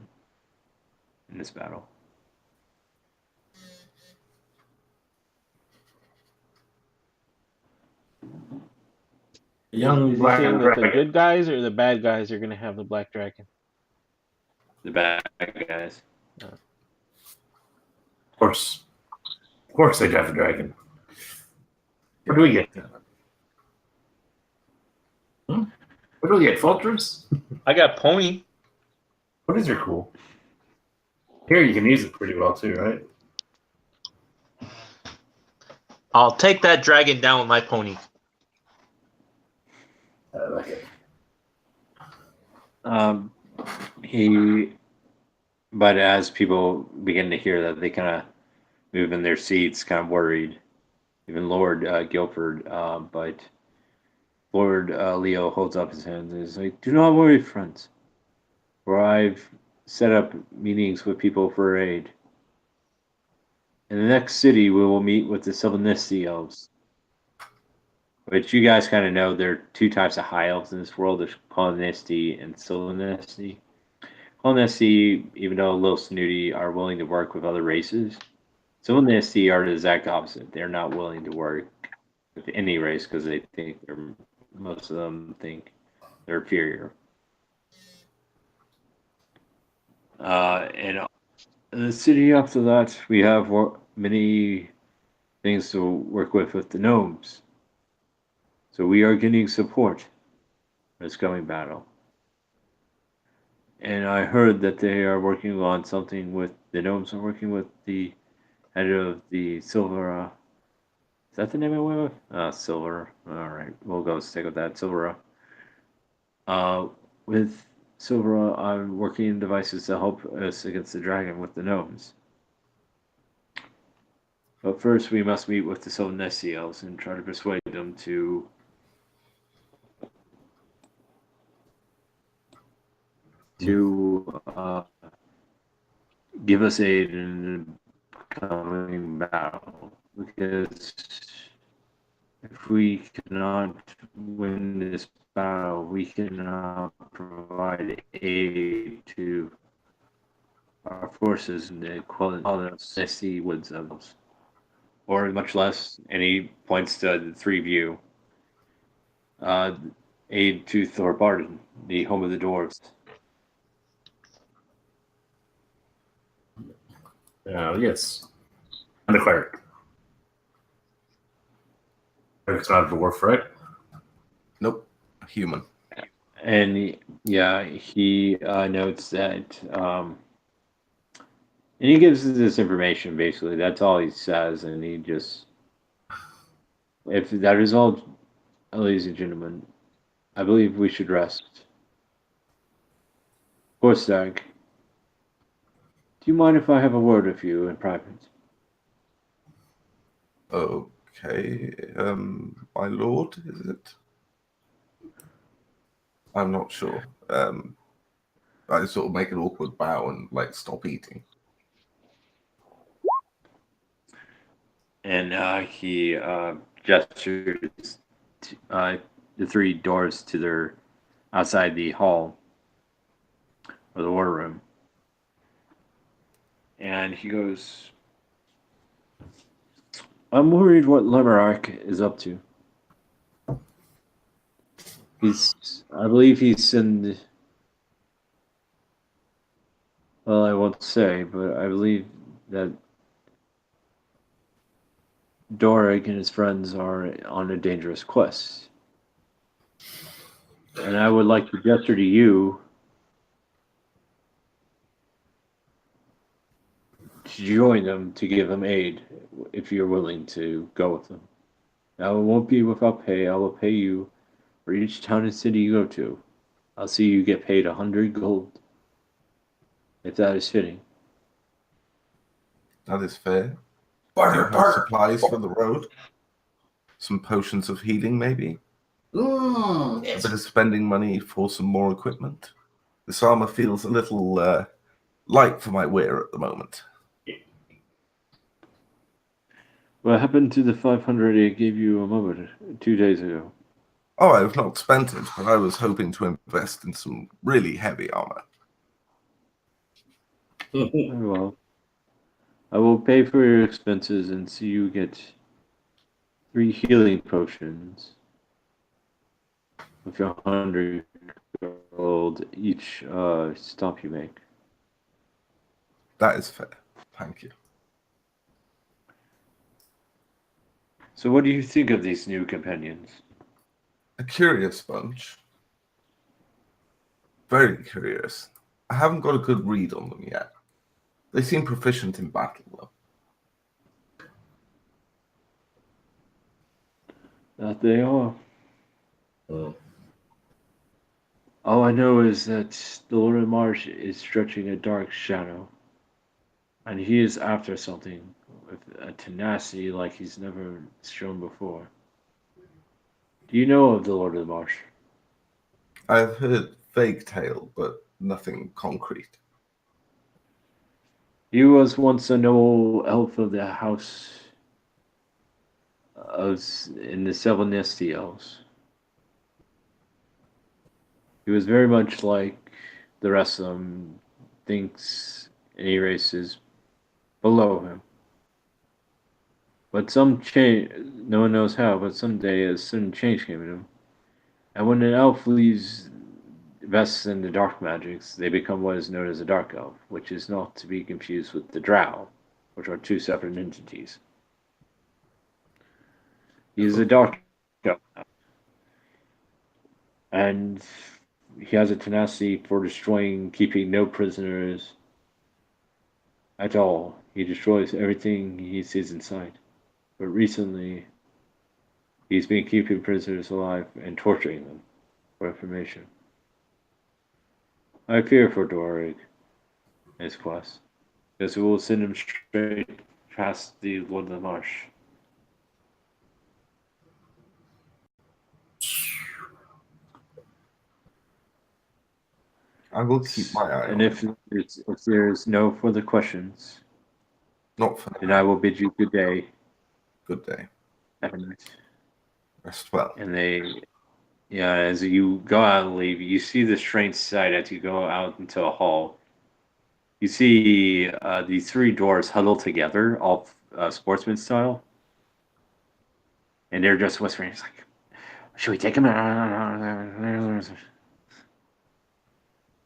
Speaker 1: in this battle."
Speaker 4: Young
Speaker 2: Is he
Speaker 4: black
Speaker 2: saying that the
Speaker 4: dragon.
Speaker 2: good guys or the bad guys are gonna have the black dragon?
Speaker 1: The bad guys.
Speaker 2: Uh,
Speaker 4: Of course they drive a dragon. What do we get? What do we get? Vultures?
Speaker 5: I got pony.
Speaker 4: Ponies are cool. Here you can use it pretty well too, right?
Speaker 5: I'll take that dragon down with my pony.
Speaker 4: I like it.
Speaker 1: But as people begin to hear that, they kind of move in their seats, kind of worried. Even Lord Guilford, but Lord Leo holds up his hands and is like, "Do not worry, friends, for I've set up meetings with people for aid. In the next city, we will meet with the Sylvanesti elves, which you guys kind of know there are two types of high elves in this world. There's Colonisti and Sylvanesti. Colonisti, even though a little snooty, are willing to work with other races. Sylvanesti are the exact opposite. They're not willing to work with any race because most of them think they're inferior. And in the city after that, we have many things to work with the gnomes. So we are getting support for this coming battle. And I heard that they are working on something with the gnomes are working with the head of the Silvera. Is that the name I went with? Silver. All right, we'll go stick with that. Silvera. With Silvera, I'm working on devices to help us against the dragon with the gnomes. But first, we must meet with the Sylvanesti elves and try to persuade them to give us aid in the coming battle. Because if we cannot win this battle, we cannot provide aid to our forces in the Sylvanesti woods of elves. Or much less, and he points to the three of you. Aid to Thorbarden, the home of the dwarves.
Speaker 4: Yes. And the cleric. Cleric's not a dwarf, right?
Speaker 3: Nope. Human.
Speaker 1: And yeah, he notes that And he gives us this information, basically. That's all he says, and he just... If that is all, ladies and gentlemen, I believe we should rest. Gorstag, do you mind if I have a word with you in private?
Speaker 3: Okay, my lord, is it? I'm not sure. I sort of make an awkward bow and like stop eating.
Speaker 1: And he gestures the three doors to their outside the hall or the war room. And he goes, I'm worried what Lemarark is up to. I believe he's in, well, I won't say, but I believe that Doric and his friends are on a dangerous quest. And I would like to gesture to you to join them to give them aid if you're willing to go with them. Now, it won't be without pay. I will pay you for each town and city you go to. I'll see you get paid 100 gold, if that is fitting.
Speaker 3: That is fair. Do
Speaker 4: Barter,
Speaker 3: you have
Speaker 4: barter.
Speaker 3: supplies for the road? Some potions of healing, maybe? A
Speaker 4: Yes.
Speaker 3: bit of spending money for some more equipment? This armor feels a little light for my wear at the moment.
Speaker 1: What happened to the 500 I gave you a moment 2 days ago?
Speaker 3: Oh, I have not spent it, but I was hoping to invest in some really heavy armor.
Speaker 1: Very well. I will pay for your expenses and see you get 3 healing potions with your 100 gold each stop you make.
Speaker 3: That is fair. Thank you.
Speaker 1: So what do you think of these new companions?
Speaker 3: A curious bunch. Very curious. I haven't got a good read on them yet. They seem proficient in battle, though.
Speaker 1: That they are.
Speaker 4: Oh.
Speaker 1: All I know is that the Lord of Marsh is stretching a dark shadow. And he is after something with a tenacity like he's never shown before. Do you know of the Lord of the Marsh?
Speaker 3: I've heard vague tale, but nothing concrete.
Speaker 1: He was once a noble elf of the house in the Sevenesti elves. He was very much like the rest of them, thinks any races below him. But some change, no one knows how, but someday a sudden change came in him. And when an elf leaves vests in the dark magics, they become what is known as a dark elf, which is not to be confused with the drow, which are two separate entities. He is a dark elf, and he has a tenacity for destroying, keeping no prisoners at all. He destroys everything he sees in sight. But recently, he's been keeping prisoners alive and torturing them for information. I fear for Doric and his quest, because we will send him straight past the Lord of the Marsh.
Speaker 3: I will keep my eye
Speaker 1: And
Speaker 3: on
Speaker 1: if
Speaker 3: him.
Speaker 1: there's no further questions,
Speaker 3: Not for
Speaker 1: then
Speaker 3: now.
Speaker 1: I will bid you good day.
Speaker 3: Good day.
Speaker 1: Have a night.
Speaker 3: Rest well.
Speaker 1: And as you go out and leave, you see the strange sight as you go out into a hall. You see these 3 dwarves huddled together, all sportsman style. And they're just whispering, it's like, should we take him?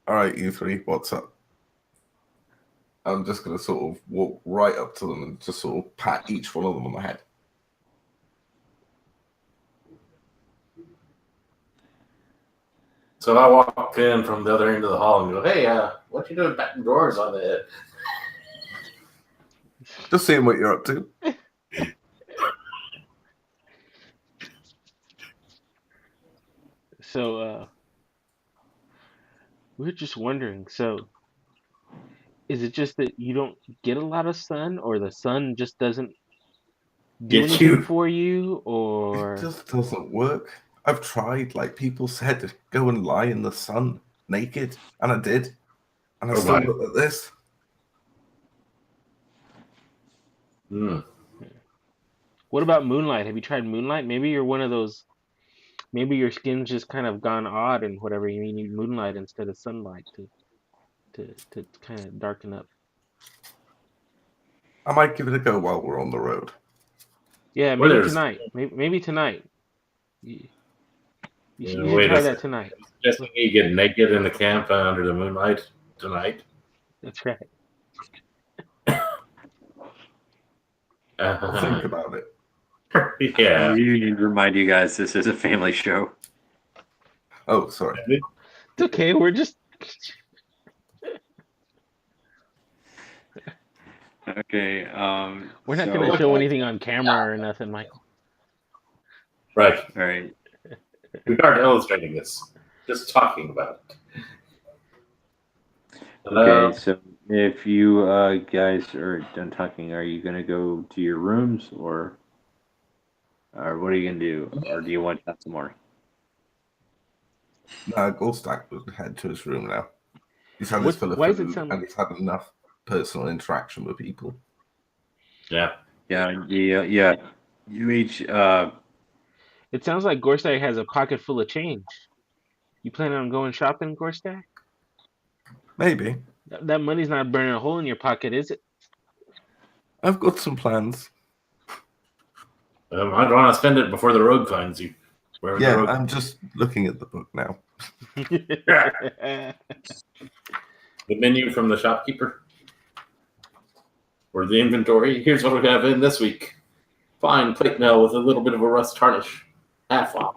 Speaker 3: All right, you three, what's up? I'm just going to sort of walk right up to them and just sort of pat each one of them on the head.
Speaker 4: So I walk in from the other end of the hall and go, "Hey, what you doing patting drawers on the head?"
Speaker 3: Just seeing what you're up to.
Speaker 2: So, we're just wondering. So, is it just that you don't get a lot of sun, or the sun just doesn't do
Speaker 4: Get
Speaker 2: anything
Speaker 4: you.
Speaker 2: for you,
Speaker 3: It
Speaker 2: or
Speaker 3: just doesn't work. I've tried, like people said, go and lie in the sun naked, and I did. And I
Speaker 4: Oh,
Speaker 3: still
Speaker 4: my.
Speaker 3: look at this.
Speaker 4: Hmm.
Speaker 2: what about moonlight? Have you tried moonlight? Maybe you're one of those. Maybe your skin's just kind of gone odd and whatever. You need moonlight instead of sunlight to kind of darken up.
Speaker 3: I might give it a go while we're on the road.
Speaker 2: Yeah,
Speaker 4: Well,
Speaker 2: maybe
Speaker 4: there's
Speaker 2: tonight. Maybe tonight. You, you should
Speaker 4: wait
Speaker 2: try
Speaker 4: a
Speaker 2: that
Speaker 4: second.
Speaker 2: tonight.
Speaker 4: Just me get naked in the camp under the moonlight tonight.
Speaker 2: That's right.
Speaker 3: I'll think about it.
Speaker 4: Yeah.
Speaker 1: We need to remind you guys this is a family show.
Speaker 3: Oh, sorry.
Speaker 2: It's okay. We're just.
Speaker 1: Okay.
Speaker 2: We're not
Speaker 1: so,
Speaker 2: going to show anything on camera or nothing, Michael.
Speaker 4: Right.
Speaker 1: All right.
Speaker 4: We aren't illustrating this. Just talking about it.
Speaker 1: Okay. So, if you guys are done talking, are you gonna go to your rooms, or what are you gonna do, or do you want to have some more?
Speaker 3: Goldstack would head to his room now. He's had his fill of
Speaker 2: Why does it
Speaker 3: food,
Speaker 2: sound
Speaker 3: and
Speaker 2: like?
Speaker 3: he's had enough personal interaction with people.
Speaker 4: Yeah.
Speaker 1: Yeah. You each.
Speaker 2: It sounds like Gorstag has a pocket full of change. You planning on going shopping, Gorstag?
Speaker 3: Maybe.
Speaker 2: That money's not burning a hole in your pocket, is it?
Speaker 3: I've got some plans.
Speaker 4: I don't want to spend it before the rogue finds you. Wherever the
Speaker 3: Yeah,
Speaker 4: rogue.
Speaker 3: I'm just looking at the book now.
Speaker 4: The menu from the shopkeeper. Or the inventory. Here's what we have in this week. Fine plate mail with a little bit of a rust tarnish. Half off.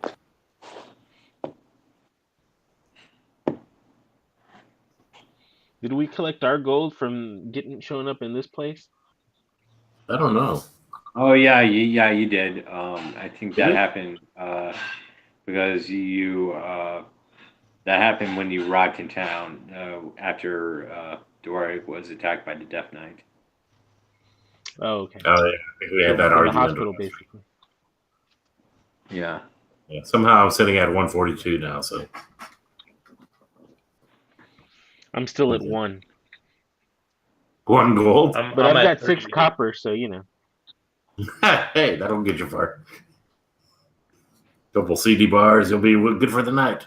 Speaker 2: Did we collect our gold from showing up in this place?
Speaker 4: I don't know.
Speaker 1: Oh yeah, you did. I think
Speaker 4: Did
Speaker 1: that
Speaker 4: we?
Speaker 1: happened because you that happened when you arrived in town after Doric was attacked by the Death Knight.
Speaker 2: Oh, okay.
Speaker 4: Oh, yeah. I think we had that
Speaker 2: From the
Speaker 4: argument.
Speaker 2: hospital, basically.
Speaker 1: Yeah.
Speaker 4: Yeah, somehow I'm sitting at 142 now, so.
Speaker 2: I'm still at 1.
Speaker 4: 1 gold?
Speaker 2: But I've got 6 copper, so you know.
Speaker 4: Hey, that'll get you far. Couple CD bars, you'll be good for the night.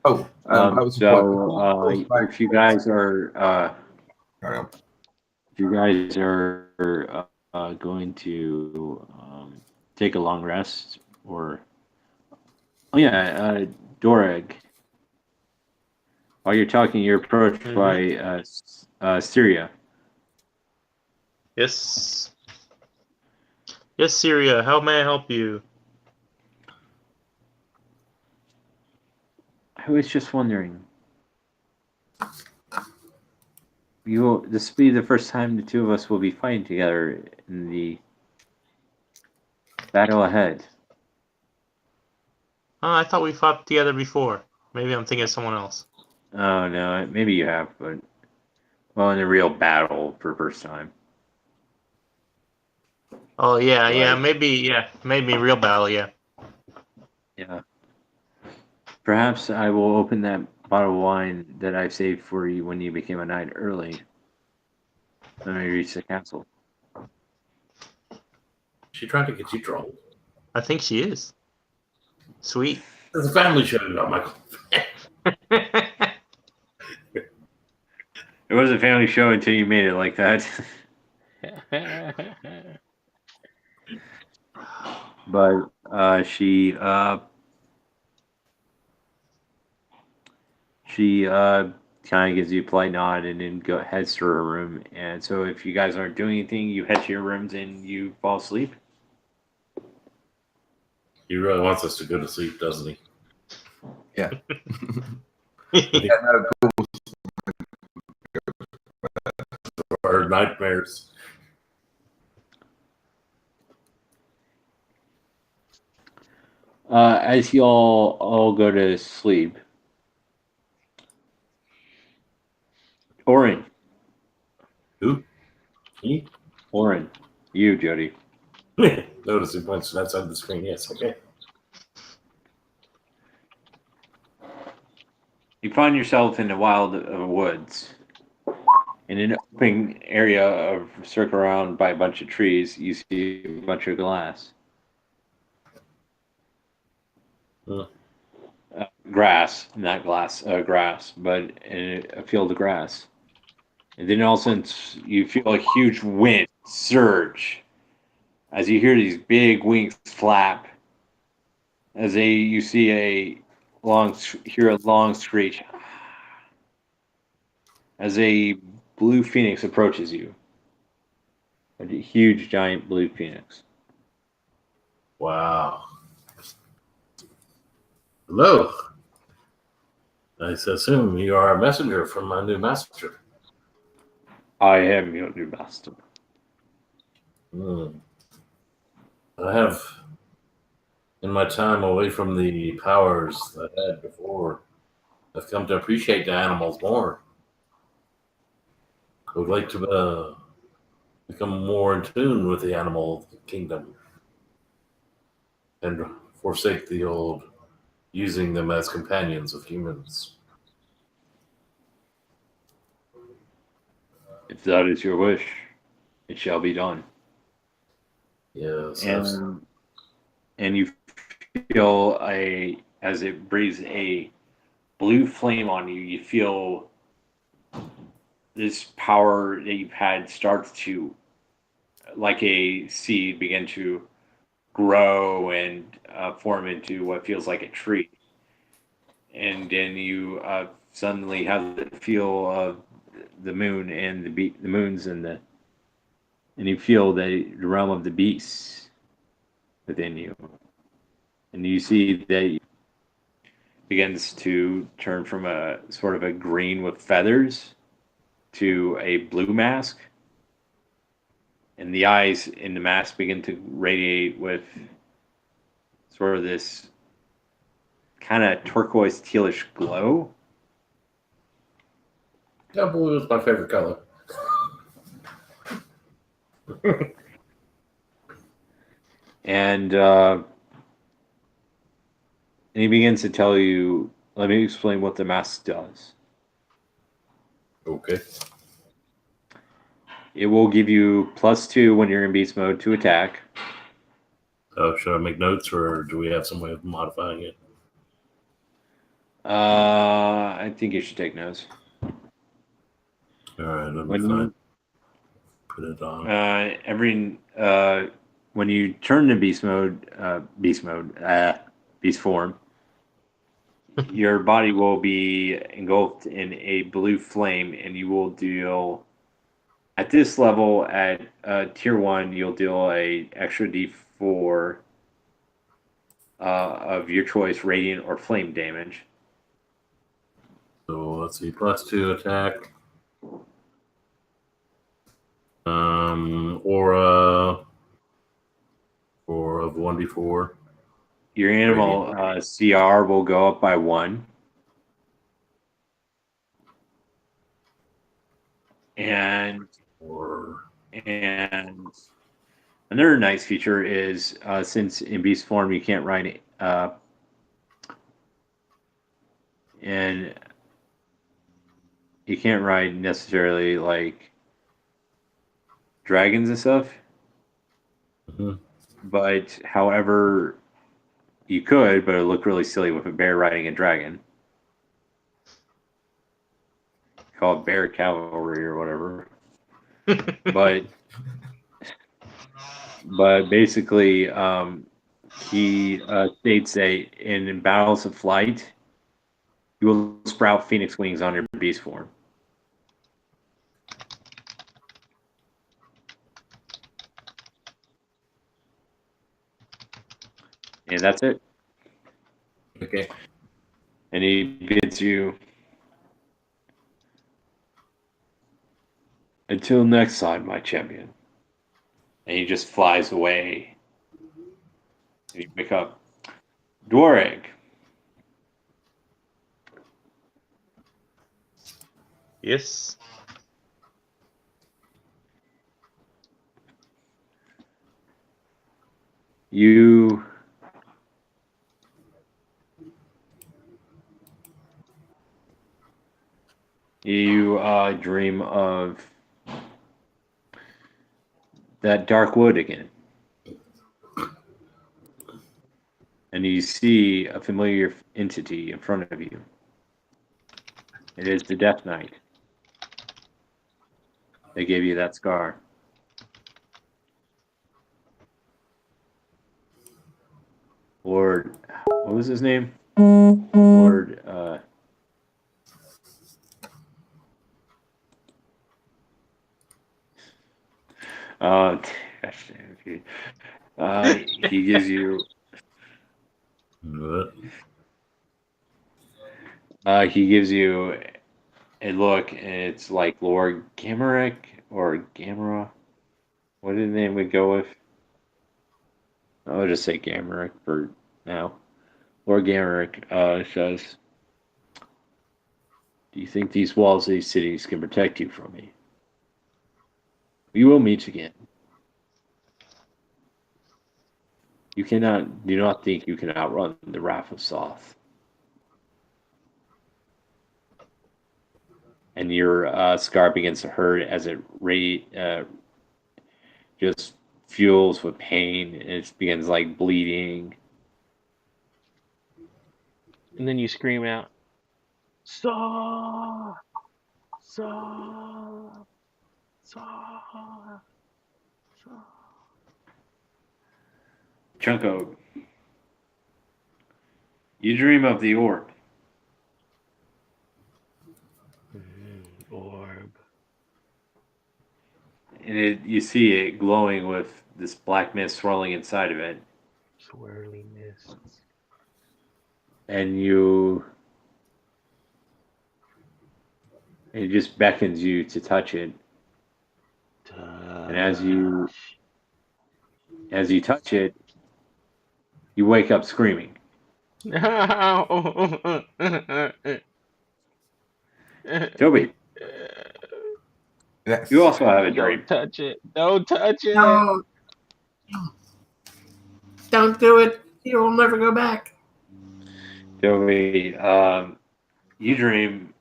Speaker 3: Oh, that was the point.
Speaker 1: If you guys are
Speaker 3: Carry on.
Speaker 1: going to take a long rest, or Doreg. While you're talking, you're approached by Syria.
Speaker 5: Yes. Yes, Syria. How may I help you?
Speaker 1: I was just wondering. This will be the first time the two of us will be fighting together in the battle ahead.
Speaker 5: Oh, I thought we fought together before. Maybe I'm thinking of someone else.
Speaker 1: Oh no, maybe you have, but in a real battle for the first time.
Speaker 5: Oh yeah,
Speaker 1: Right.
Speaker 5: maybe real battle, yeah.
Speaker 1: Yeah. Perhaps I will open that bottle of wine that I saved for you when you became a knight early. When we reach the castle.
Speaker 4: She trying to get you drunk.
Speaker 5: I think she is. Sweet.
Speaker 4: It's a family show, no, Michael.
Speaker 1: It was a family show until you made it like that. But she kind of gives you a polite nod and then heads to her room. And so if you guys aren't doing anything, you head to your rooms and you fall asleep.
Speaker 4: He really wants us to go to sleep, doesn't he?
Speaker 3: Yeah.
Speaker 4: Or nightmares.
Speaker 1: As you all go to sleep, Orin,
Speaker 4: Who? Me?
Speaker 1: Orin, you, Jody.
Speaker 4: Noticing points outside the screen. Yes. Okay.
Speaker 1: You find yourself in the wild woods. In an open area of circled around by a bunch of trees, you see a bunch of glass.
Speaker 4: Hmm.
Speaker 1: Grass, not glass, grass, but in a field of grass. And then all of a sudden, you feel a huge wind surge as you hear these big wings flap. As you see hear a long screech as a blue phoenix approaches you. A huge, giant blue phoenix.
Speaker 4: Wow. Hello. I assume you are a messenger from my new master.
Speaker 1: I am your new master.
Speaker 4: Hmm. I have, in my time away from the powers that I had before, I've come to appreciate the animals more. I would like to become more in tune with the animal kingdom and forsake the old using them as companions of humans.
Speaker 1: If that is your wish, it shall be done.
Speaker 4: Yes,
Speaker 1: And you feel as it breathes a blue flame on you, you feel this power that you've had starts to, like a seed, begin to grow and form into what feels like a tree. And then you suddenly have the feel of the moon and the moons and you feel the realm of the beasts within you. And you see that begins to turn from a sort of a green with feathers to a blue mask, and the eyes in the mask begin to radiate with sort of this kind of turquoise tealish glow.
Speaker 4: yeah, blue is my favorite color.
Speaker 1: And he begins to tell you, let me explain what the mask does.
Speaker 4: Okay.
Speaker 1: It will give you +2 when you're in beast mode to attack.
Speaker 4: Should I make notes, or do we have some way of modifying it?
Speaker 1: I think you should take notes.
Speaker 4: All right, let me
Speaker 1: When you
Speaker 4: put it on.
Speaker 1: when you turn to beast form, your body will be engulfed in a blue flame, and you will deal at this level at tier 1. You'll deal a extra d4 of your choice, radiant or flame damage.
Speaker 4: So let's see, +2 attack. Aura of 1d4.
Speaker 1: Your animal CR will go up by 1. And another nice feature is since in beast form you can't ride and you can't ride necessarily like dragons and stuff.
Speaker 4: Mm-hmm.
Speaker 1: But however, you could, but it would look really silly with a bear riding a dragon. Called bear cavalry or whatever. but basically, he states that in battles of flight, you will sprout phoenix wings on your beast form. And that's it.
Speaker 4: Okay.
Speaker 1: And he bids you, until next time, my champion. And he just flies away. And you wake up. Dwarg.
Speaker 5: Yes.
Speaker 1: You dream of that dark wood again. And you see a familiar entity in front of you. It is the Death Knight. They gave you that scar. Lord, what was his name? Lord, gosh, he gives you
Speaker 4: What?
Speaker 1: a look, and it's like Lord Gamerick or Gamera. What did the name would go with? I'll just say Gamerick for now. Lord Gamerick says, "Do you think these walls of these cities can protect you from me? We will meet again. Do not think you can outrun the wrath of Soth." And your scar begins to hurt as it just fuels with pain, and it begins like bleeding.
Speaker 2: And then you scream out, Saw! Saw! Saw! Saw!
Speaker 1: Chunko, you dream of the orb.
Speaker 2: Orb.
Speaker 1: And you see it glowing with this black mist swirling inside of it.
Speaker 2: Swirly mists.
Speaker 1: And it just beckons you to touch it. And as you touch it, you wake up screaming. Toby,
Speaker 3: Yes.
Speaker 1: you also have a dream.
Speaker 2: Don't touch it. Don't touch it.
Speaker 6: No. Don't do it. You will never go back.
Speaker 1: Toby, you dream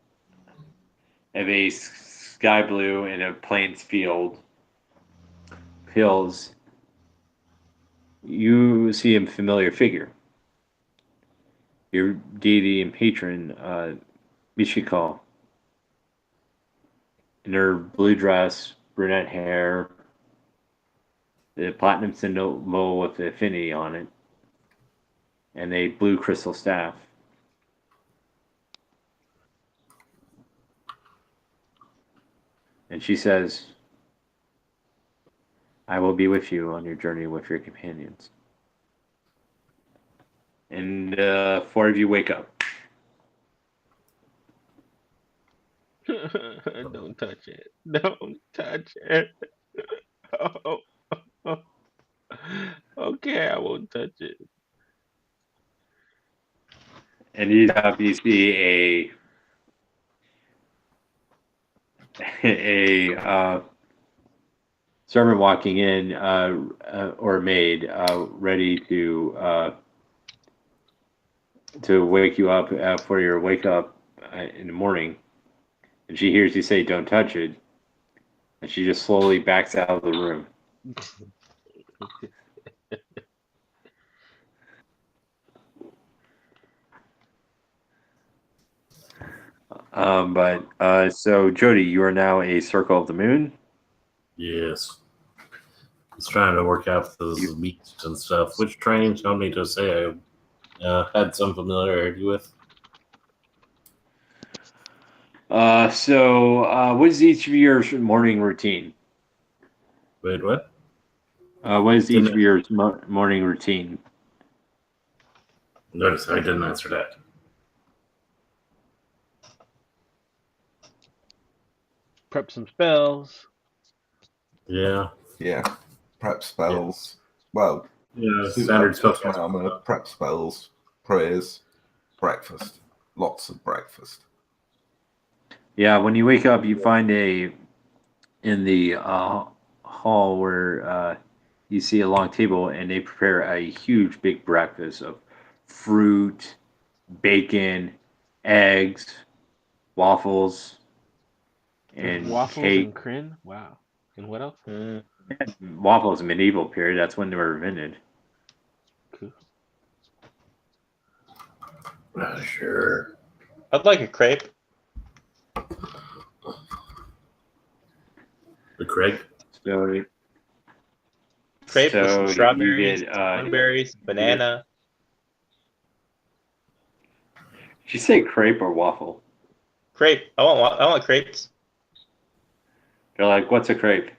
Speaker 1: of a sky blue in a plains field. Hills. You see a familiar figure. Your deity and patron, Michiko. In her blue dress, brunette hair, the platinum symbol with the affinity on it, and a blue crystal staff. And she says, "I will be with you on your journey with your companions." And 4 of you wake up.
Speaker 2: Don't touch it. Don't touch it. Oh. Okay, I won't touch it.
Speaker 1: And you see a servant walking in, or maid, ready to wake you up for your wake up in the morning. And she hears you say, "Don't touch it," and she just slowly backs out of the room. So Jody, you are now a Circle of the Moon.
Speaker 4: Yes. It's trying to work out those meets and stuff, which training company to say I had some familiarity with.
Speaker 1: What is each of your morning routine?
Speaker 4: Wait, what?
Speaker 1: What is each of your morning routine?
Speaker 4: Notice I didn't answer that.
Speaker 2: Prep some spells.
Speaker 4: Yeah.
Speaker 3: Yeah. Prep spells. Well,
Speaker 4: Yeah, standard
Speaker 3: stuff
Speaker 4: spells.
Speaker 3: armor, prep spells. prayers, breakfast, lots of breakfast.
Speaker 1: Yeah, when you wake up, you find in the hall where you see a long table, and they prepare a huge, big breakfast of fruit, bacon, eggs, waffles,
Speaker 2: There's
Speaker 1: and
Speaker 2: waffles
Speaker 1: cake.
Speaker 2: and crin. Wow. And what else?
Speaker 1: Waffles, medieval period. That's when they were invented.
Speaker 2: Cool.
Speaker 4: Sure.
Speaker 5: I'd like a crepe.
Speaker 4: The Craig.
Speaker 1: So,
Speaker 5: Crepe with some
Speaker 1: you
Speaker 5: strawberries,
Speaker 1: get
Speaker 5: cranberries, banana.
Speaker 1: did you say crepe or waffle?
Speaker 5: Crepe. I want crepes.
Speaker 1: They're like, what's a crepe?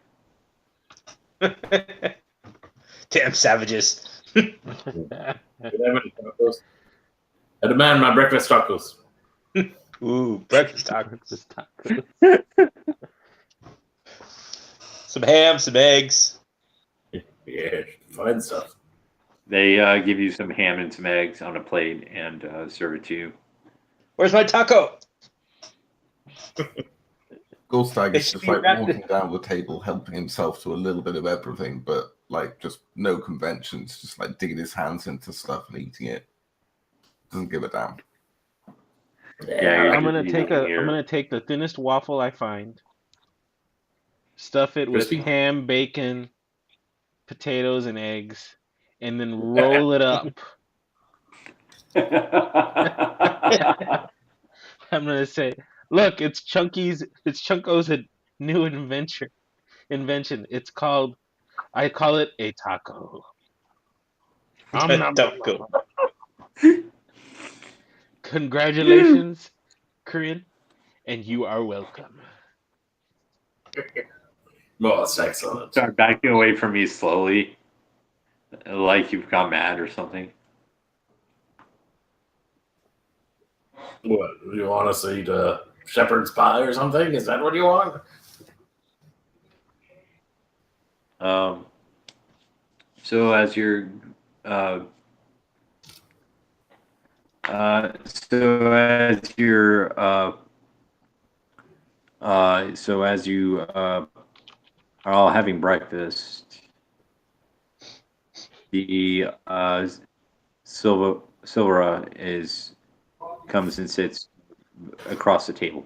Speaker 5: Damn savages.
Speaker 4: Do they have any tacos? I demand my breakfast tacos.
Speaker 5: Ooh, breakfast tacos.
Speaker 2: Breakfast tacos.
Speaker 5: Some ham, some eggs.
Speaker 4: Yeah, fine stuff.
Speaker 1: They give you some ham and some eggs on a plate and serve it to you.
Speaker 5: Where's my taco?
Speaker 3: Goldstag
Speaker 5: It
Speaker 3: is
Speaker 5: should
Speaker 3: just
Speaker 5: be
Speaker 3: like
Speaker 5: wrapped
Speaker 3: walking down the table, helping himself to a little bit of everything, but like just no conventions, just like digging his hands into stuff and eating it. Doesn't give a damn.
Speaker 1: Yeah,
Speaker 2: I'm gonna take the thinnest waffle I find, stuff it with
Speaker 4: Crispy?
Speaker 2: ham, bacon, potatoes, and eggs, and then roll it up. I'm gonna say, look, it's Chunko's new invention. It's called. I call it a taco.
Speaker 5: Taco.
Speaker 2: Congratulations, Korean, and you are welcome.
Speaker 4: Well, that's excellent.
Speaker 1: Start backing away from me slowly, like you've got mad or something.
Speaker 4: What, do you want us to eat a shepherd's pie or something? Is that what you want?
Speaker 1: So as you're so as you are all having breakfast, the Silvera comes and sits across the table.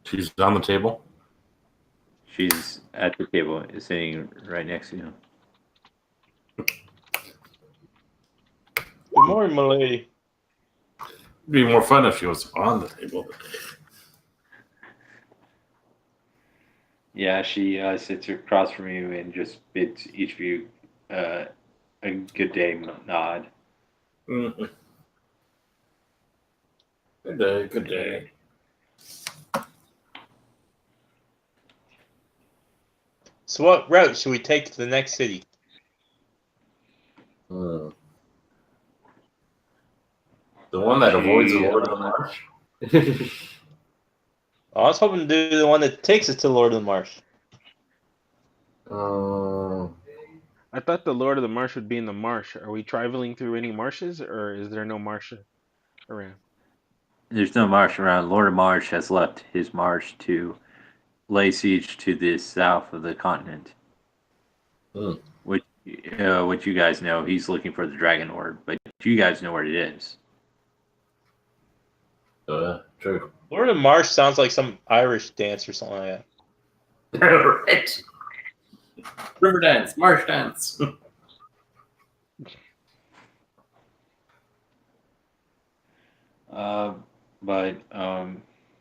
Speaker 4: She's on the table.
Speaker 1: She's at the table, sitting right next to you.
Speaker 5: Good morning, my lady.
Speaker 4: It'd be more fun if she was on the table.
Speaker 1: Yeah, she sits across from you and just bids each of you a good day nod.
Speaker 4: Mm-hmm. Good day, good day.
Speaker 5: So what route should we take to the next city?
Speaker 4: The one that avoids the Lord of the Marsh?
Speaker 5: I was hoping to do the one that takes us to Lord of the Marsh.
Speaker 2: I thought the Lord of the Marsh would be in the marsh. Are we traveling through any marshes, or is there no marsh around?
Speaker 1: There's no marsh around. Lord of Marsh has left his marsh to lay siege to the south of the continent. Which you guys know, he's looking for the Dragon Orb, but you guys know where it is.
Speaker 4: True.
Speaker 5: Lord of the Marsh sounds like some Irish dance or something like that.
Speaker 4: Right. River dance, marsh dance.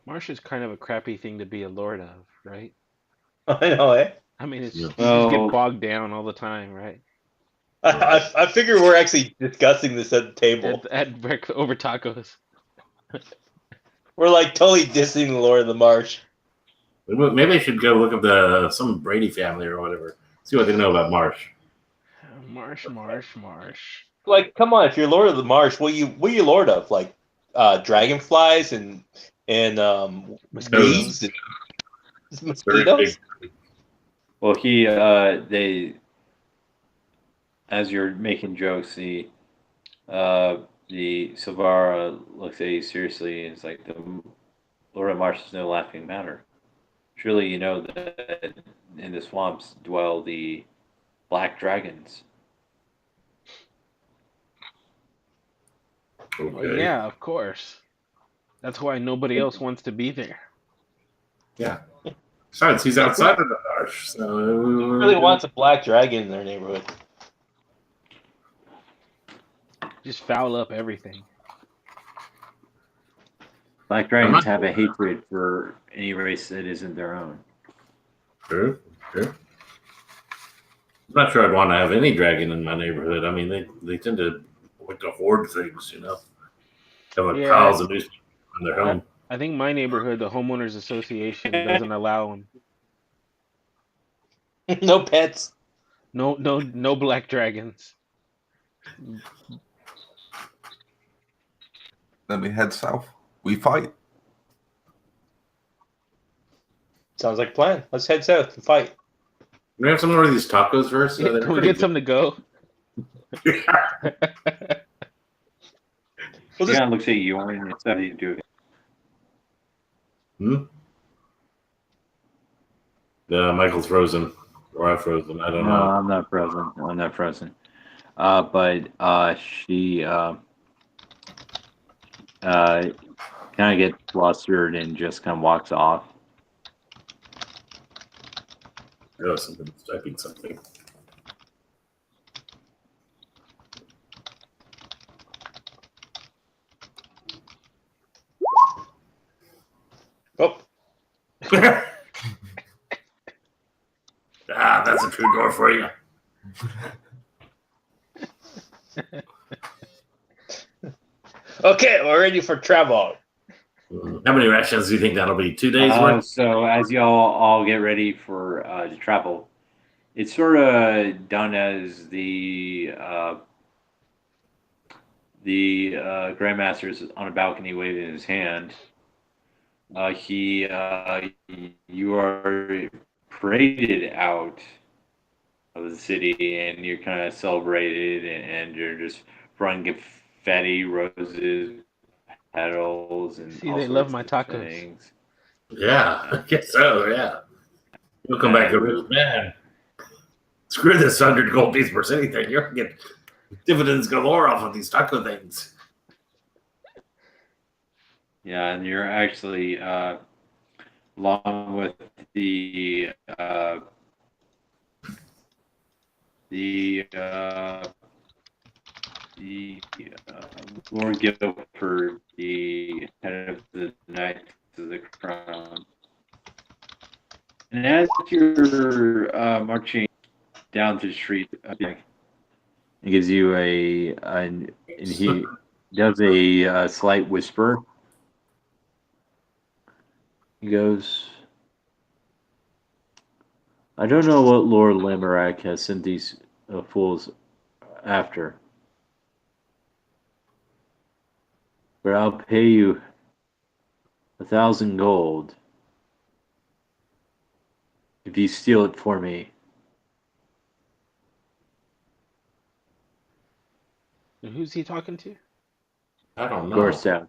Speaker 2: Marsh is kind of a crappy thing to be a lord of, right?
Speaker 5: I know, eh?
Speaker 2: I mean, it's
Speaker 4: Yeah.
Speaker 2: you just get bogged down all the time, right?
Speaker 5: I figure we're actually discussing this at the table.
Speaker 2: Over tacos.
Speaker 5: We're like totally dissing the Lord of the Marsh.
Speaker 4: Maybe I should go look up some Brady family or whatever. See what they know about Marsh.
Speaker 2: Marsh.
Speaker 5: Like, come on, if you're Lord of the Marsh, what you Lord of? Like dragonflies and
Speaker 2: Mosquitoes.
Speaker 5: bees and mosquitoes?
Speaker 1: Well, they, as you're making jokes, The Silvara looks at you seriously and is like, the Lord of Marsh is no laughing matter. Surely you know that in the swamps dwell the black dragons.
Speaker 2: Well,
Speaker 3: Okay.
Speaker 2: yeah, of course. That's why nobody else wants to be there.
Speaker 4: Yeah. Besides, he's outside of the marsh, so
Speaker 5: Who really wants a black dragon in their neighborhood?
Speaker 2: Just foul up everything.
Speaker 1: Black dragons have a hatred for any race that isn't their own.
Speaker 4: True. I'm not sure I'd want to have any dragon in my neighborhood. I mean, they tend to like to hoard things, you know. Have like
Speaker 2: Yeah.
Speaker 4: cows and newspapers in their home.
Speaker 2: I think my neighborhood, the homeowners association, doesn't allow them.
Speaker 5: No pets.
Speaker 2: No black dragons.
Speaker 3: Then we head south. We fight.
Speaker 5: Sounds like a plan. Let's head south and fight.
Speaker 4: Can we have some more of these tacos first?
Speaker 2: Can we get some to go?
Speaker 5: We'll
Speaker 1: He
Speaker 5: just
Speaker 1: kind of looks at you and instead of do it.
Speaker 4: Michael's frozen. Or I'm frozen. I don't
Speaker 1: No,
Speaker 4: know.
Speaker 1: I'm not frozen. I'm not frozen. But she kind of gets flustered and just kind of walks off.
Speaker 4: Oh, somebody's typing something.
Speaker 5: Oh,
Speaker 4: That's a true door for you.
Speaker 5: okay. We're ready for travel.
Speaker 4: How many rations do you think that'll be? 2 days worth?
Speaker 1: So as y'all all get ready for to travel, it's sort of done as the Grandmaster is on a balcony waving his hand. You are paraded out of the city, and you're kind of celebrated, and you're just throwing confetti, roses, petals, and
Speaker 2: See,
Speaker 1: all
Speaker 2: they
Speaker 1: sorts
Speaker 2: love my
Speaker 1: of
Speaker 2: tacos.
Speaker 1: things.
Speaker 4: Yeah, I guess so, yeah. You'll come back and go, man, screw this 100 gold piece per city thing. You're going to get dividends galore off of these taco things.
Speaker 1: Yeah, and you're actually along with the Lord Guildford, the head of the Knights of the Crown. And as you're marching down to the street, it gives you and he does a slight whisper. He goes, I don't know what Lord Lamorak has sent these fools after, but I'll pay you 1,000 gold if you steal it for me.
Speaker 2: And who's he talking to?
Speaker 4: I don't know.
Speaker 1: Gorstaff.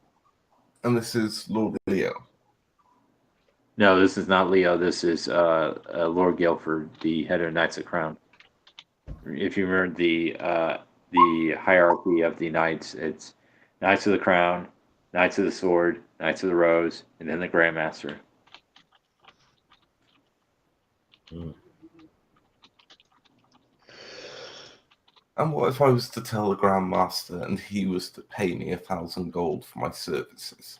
Speaker 3: And this is Lord Leo.
Speaker 1: No, this is not Leo. This is Lord Guildford, the head of Knights of the Crown. If you remember the hierarchy of the knights, it's Knights of the Crown, Knights of the Sword, Knights of the Rose, and then the Grandmaster.
Speaker 3: And what if I was to tell the Grand Master and he was to pay me 1,000 gold for my services?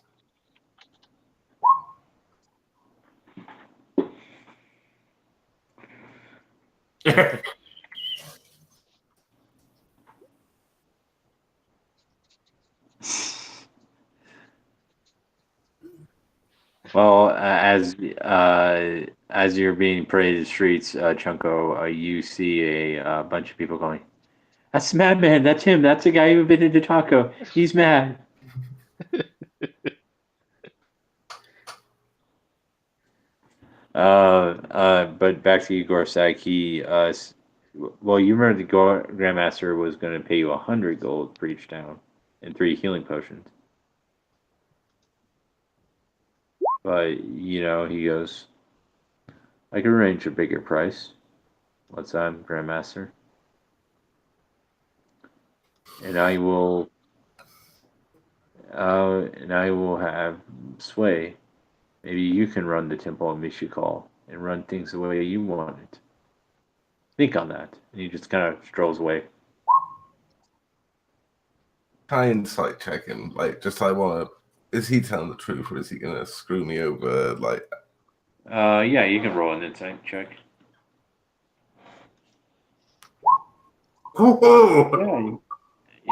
Speaker 1: Well, as you're being paraded the streets, Chunko, you see a bunch of people going, "That's the madman. That's him. That's the guy who been into Taco. He's mad." But back to you, Gorsak. Well, you remember the Grandmaster was going to pay you 100 gold for each down and 3 healing potions. But, he goes, I can arrange a bigger price once I'm Grandmaster. And I will have sway. Maybe you can run the temple of Mishikal and run things the way you want it. Think on that. And he just kind of strolls away.
Speaker 3: Can I insight check him? Is he telling the truth or is he gonna screw me over?
Speaker 1: Yeah, you can roll an insight check.
Speaker 4: Oh,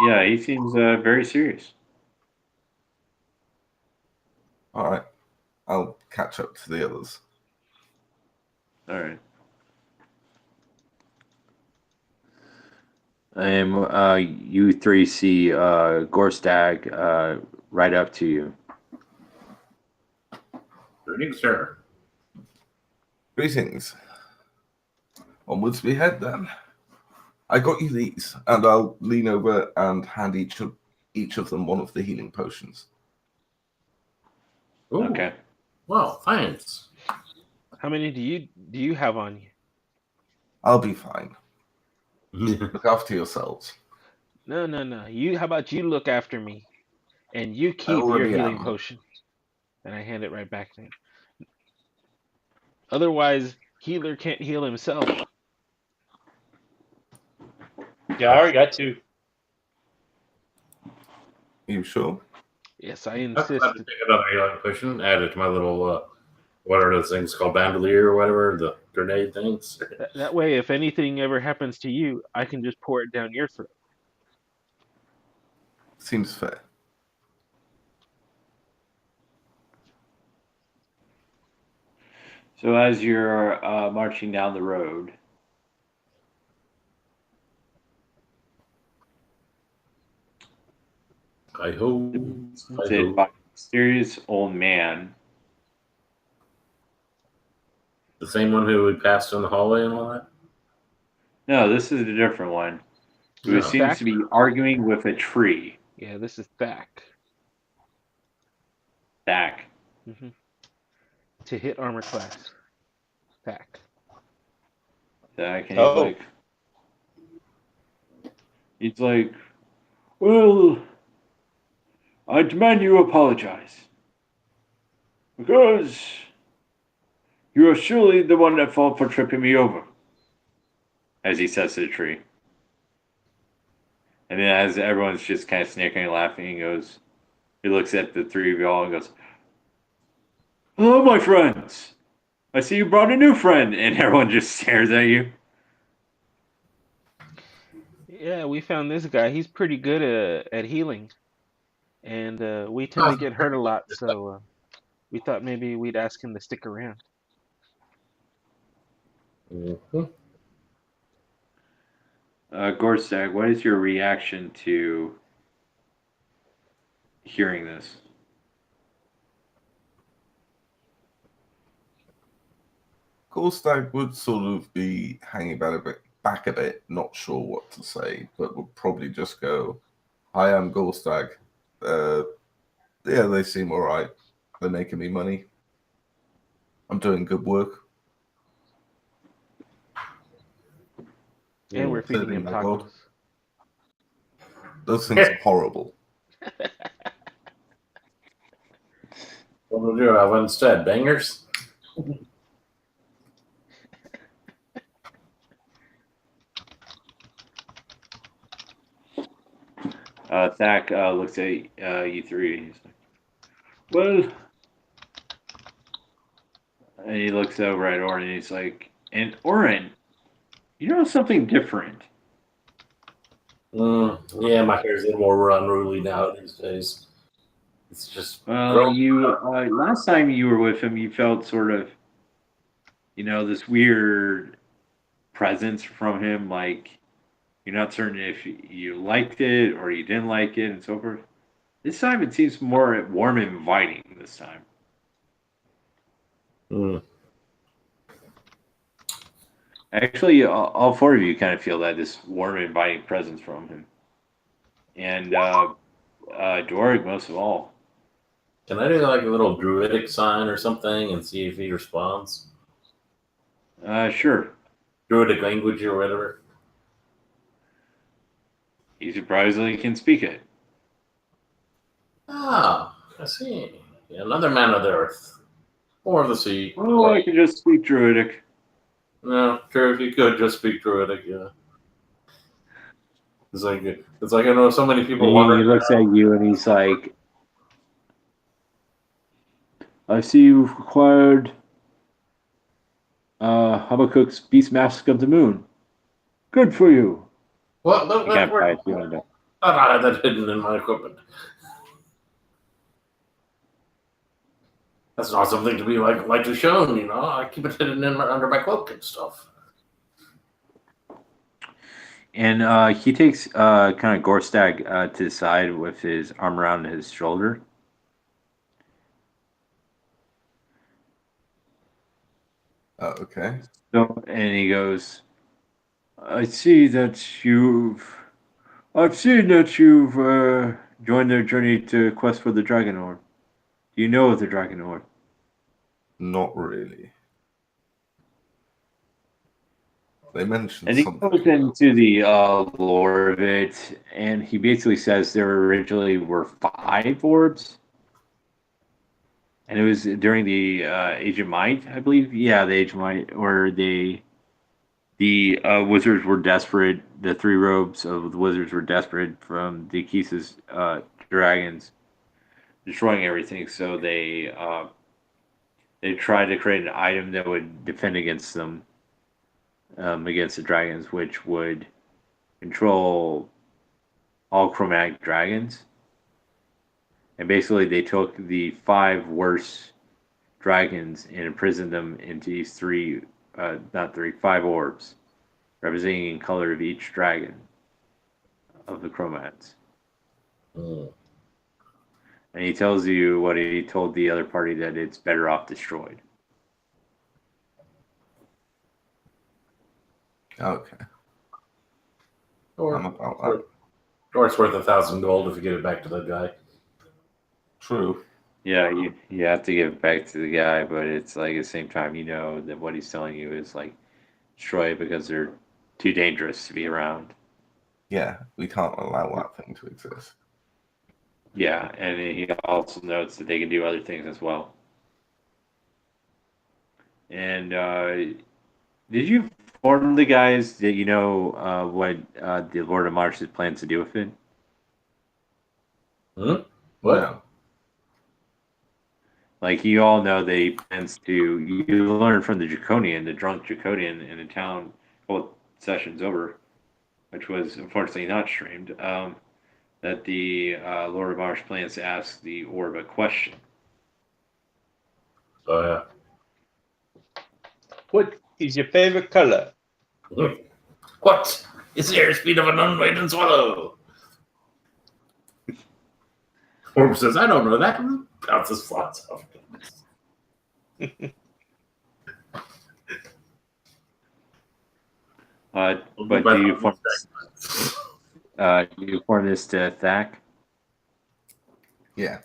Speaker 1: Yeah, he seems very serious.
Speaker 3: all right, I'll catch up to the others.
Speaker 1: All right. And you three see Gorstag right up to you.
Speaker 4: greetings, sir.
Speaker 3: Greetings. Onwards we head then. I got you these, and I'll lean over and hand each of them one of the healing potions.
Speaker 4: Ooh,
Speaker 1: Okay.
Speaker 4: well, thanks.
Speaker 2: How many do you have on you?
Speaker 3: I'll be fine. Look after yourselves.
Speaker 2: No. How about you look after me, and you keep your
Speaker 3: already
Speaker 2: healing
Speaker 3: am.
Speaker 2: potion, and I hand it right back to him. Otherwise, healer can't heal himself.
Speaker 5: Yeah, I already got 2.
Speaker 3: You sure?
Speaker 2: Yes, I
Speaker 4: I'd
Speaker 2: insist.
Speaker 4: take another healing potion, add it to my little, what are those things called, bandolier or whatever, the grenade things.
Speaker 2: That way, if anything ever happens to you, I can just pour it down your throat.
Speaker 3: Seems fair.
Speaker 1: So as you're marching down the road,
Speaker 4: I hope.
Speaker 1: visited by a mysterious old man.
Speaker 4: The same one who we passed in the hallway and all that?
Speaker 1: No, this is a different one. Who
Speaker 4: No.
Speaker 1: seems to be arguing with a tree.
Speaker 2: Yeah, this is Thak.
Speaker 1: Back.
Speaker 2: Mm-hmm. To hit armor class. Thak.
Speaker 1: Back, and
Speaker 5: Oh.
Speaker 1: he's like, well, I demand you apologize. Because you are surely the one at fault for tripping me over. As he says to the tree. And then as everyone's just kind of snickering and laughing, he looks at the three of y'all and goes, hello, my friends. I see you brought a new friend. And everyone just stares at you.
Speaker 2: Yeah, we found this guy. He's pretty good at healing. And we tend to get hurt a lot, so we thought maybe we'd ask him to stick around.
Speaker 4: Mm-hmm.
Speaker 1: Gorstag, what is your reaction to hearing this?
Speaker 3: Gorstag would sort of be hanging back a bit, not sure what to say, but would probably just go, hi, I'm Gorstag. Yeah, they seem all right. They're making me money. I'm doing good work.
Speaker 2: And we're feeding him
Speaker 3: Serving my God.
Speaker 2: tacos.
Speaker 3: Those things are horrible.
Speaker 4: What will we do? Have instead bangers?
Speaker 1: Thak looks at you three and he's like, well, and he looks over at Orin and he's like, and Orin, you know something different.
Speaker 4: Yeah, my hair's a little more unruly now these days. It's just.
Speaker 1: You last time you were with him, you felt sort of, this weird presence from him, like you're not certain if you liked it or you didn't like it and so forth. This time it seems more warm and inviting this time. Actually, all four of you kind of feel that this warm, inviting presence from him, and Doric most of all.
Speaker 4: Can I do like a little druidic sign or something and see if he responds?
Speaker 1: Sure.
Speaker 4: Druidic language or whatever.
Speaker 1: He surprisingly can speak it.
Speaker 4: Ah, I see. Another man of the earth. Or of the sea.
Speaker 1: Oh, I can just speak Druidic.
Speaker 4: No, sure, if you could just speak druidic, yeah. It's like I know so many people
Speaker 1: He
Speaker 4: wondering.
Speaker 1: looks at you and he's like, I see you've acquired Habakkuk's Beast Mask of the Moon. Good for you.
Speaker 4: What? Look,
Speaker 1: He kind of pies you on that.
Speaker 4: I had that hidden in my equipment. That's not something to be like to shown, you know. I keep it hidden under my cloak and stuff.
Speaker 1: And he takes kind of Gorstag to the side with his arm around his shoulder.
Speaker 3: Oh, okay.
Speaker 1: So, and he goes, I've seen that you've joined their journey to quest for the Dragon Ore. Do you know of the Dragon Ore?
Speaker 3: Not really. They mentioned
Speaker 1: And he
Speaker 3: something.
Speaker 1: goes into the lore of it, and he basically says there originally were 5 orbs. And it was during the Age of Might, I believe. Yeah, the Age of Might, where the wizards were desperate. The 3 robes of the wizards were desperate from the Kisa's dragons destroying everything. So they tried to create an item that would defend against them, against the dragons, which would control all chromatic dragons. And basically, they took the 5 worst dragons and imprisoned them into these 5 orbs, representing the color of each dragon of the chromats.
Speaker 4: Mm.
Speaker 1: And he tells you what he told the other party, that it's better off destroyed.
Speaker 3: Okay.
Speaker 4: Or
Speaker 3: I'm about that.
Speaker 4: or it's worth 1,000 gold if you give it back to that guy.
Speaker 3: True.
Speaker 1: Yeah, you have to give it back to the guy, but it's like at the same time, you know that what he's telling you is like destroy it because they're too dangerous to be around.
Speaker 3: Yeah, we can't allow that thing to exist.
Speaker 1: Yeah, and he also notes that they can do other things as well. And did you inform the guys that you know what the Lord of Marsh's plans to do with it?
Speaker 4: Hmm? What?
Speaker 3: No.
Speaker 1: Like, you all know that he plans to. You learned from the drunk Draconian in the town, well, sessions over, which was unfortunately not streamed, that the Lord of Marsh plans to ask the orb a question.
Speaker 4: Oh,
Speaker 5: What is your favorite color?
Speaker 4: yeah. What is the airspeed of an unweighted swallow? Orb says, I don't know that. Bounces flots off.
Speaker 1: But do you form this to Thak?
Speaker 3: Yeah.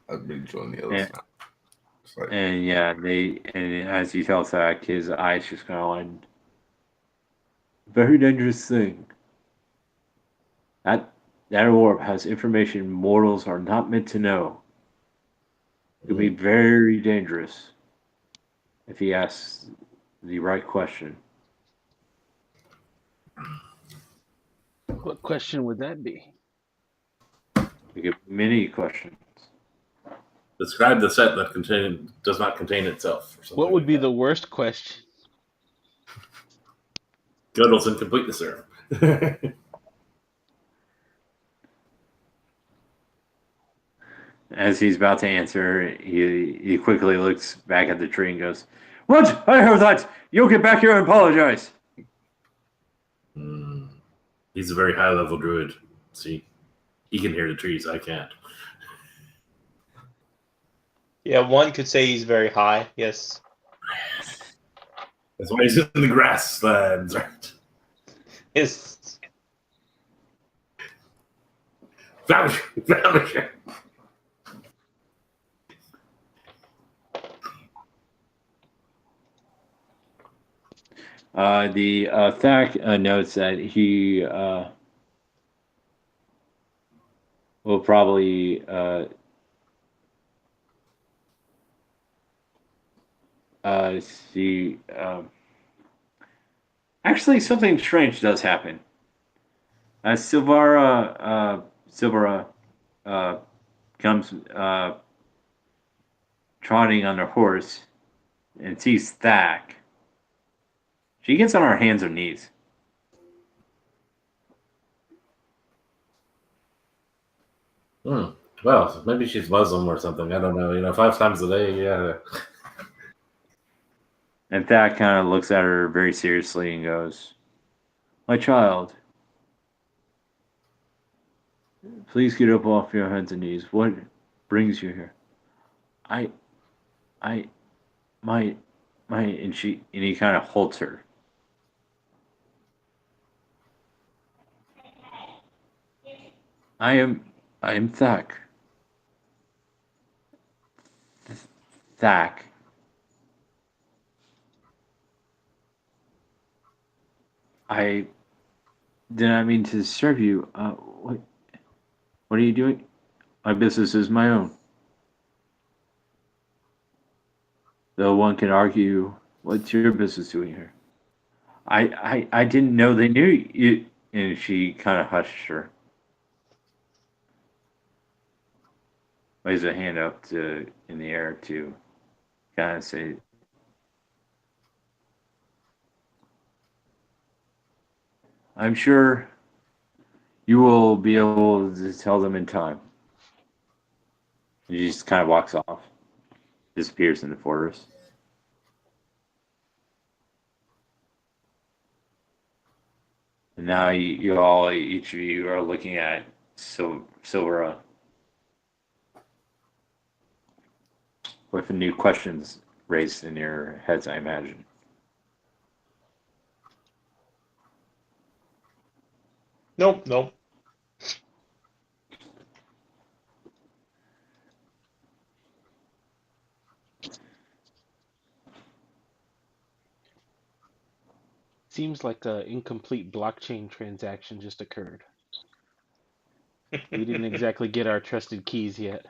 Speaker 3: I'd rejoin the others now. It's like,
Speaker 1: And yeah, and as you tell Thak, his eyes just kind of like, very dangerous thing. That orb has information mortals are not meant to know. It could be very dangerous if he asks the right question.
Speaker 2: What question would that be?
Speaker 1: We get many questions.
Speaker 4: Describe the set that does not contain itself. Or
Speaker 2: What would
Speaker 4: like
Speaker 2: be
Speaker 4: that.
Speaker 2: the worst question?
Speaker 4: Gödel's incompleteness there.
Speaker 1: As he's about to answer, he quickly looks back at the tree and goes, "What? I heard that! You'll get back here and apologize!"
Speaker 4: He's a very high level druid. See, he can hear the trees. I can't.
Speaker 5: Yeah, one could say he's very high. Yes.
Speaker 4: That's why he's in the grasslands, right?
Speaker 5: His
Speaker 4: Vanisher.
Speaker 1: The Thack notes that he will probably see. Actually, something strange does happen. Silvara comes trotting on her horse and sees Thack. She gets on her hands and knees.
Speaker 4: Well, maybe she's Muslim or something. I don't know. 5 times a day, yeah.
Speaker 1: And Thack kind of looks at her very seriously and goes, "My child, please get up off your hands and knees. What brings you here?" I, I, my, and he kind of holds her. I am Thack. Thack. I did not mean to disturb you. What are you doing? My business is my own. Though one can argue, what's your business doing here? I didn't know they knew you. And she kind of hushed her. Lays a hand up in the air to kind of say, I'm sure you will be able to tell them in time. And she just kind of walks off, disappears in the forest. And now each of you are looking at Silvera with new questions raised in your heads, I imagine.
Speaker 5: nope.
Speaker 2: Seems like an incomplete blockchain transaction just occurred. We didn't exactly get our trusted keys yet.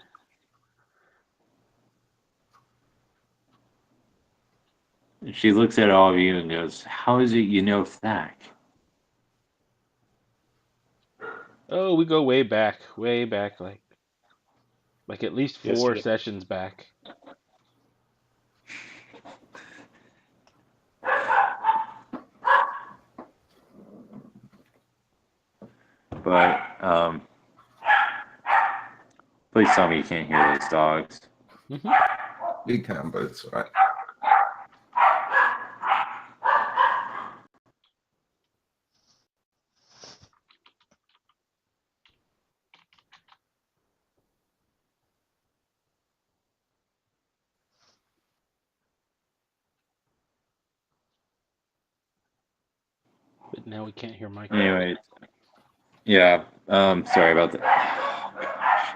Speaker 1: And she looks at all of you and goes, how is it you know Thack?
Speaker 2: Oh, we go way back, like at least
Speaker 5: Yes,
Speaker 2: 4
Speaker 5: we-
Speaker 2: sessions back.
Speaker 1: But please tell me you can't hear those dogs.
Speaker 2: Mm-hmm.
Speaker 3: We can, but it's all right.
Speaker 2: But now we can't hear Michael.
Speaker 1: Anyway, yeah. Sorry about that. Oh, gosh.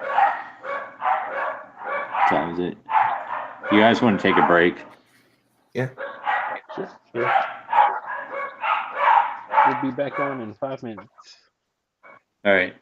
Speaker 1: What time is it? You guys want to take a break?
Speaker 3: Yeah.
Speaker 5: Sure.
Speaker 2: We'll be back on in 5 minutes.
Speaker 1: All right.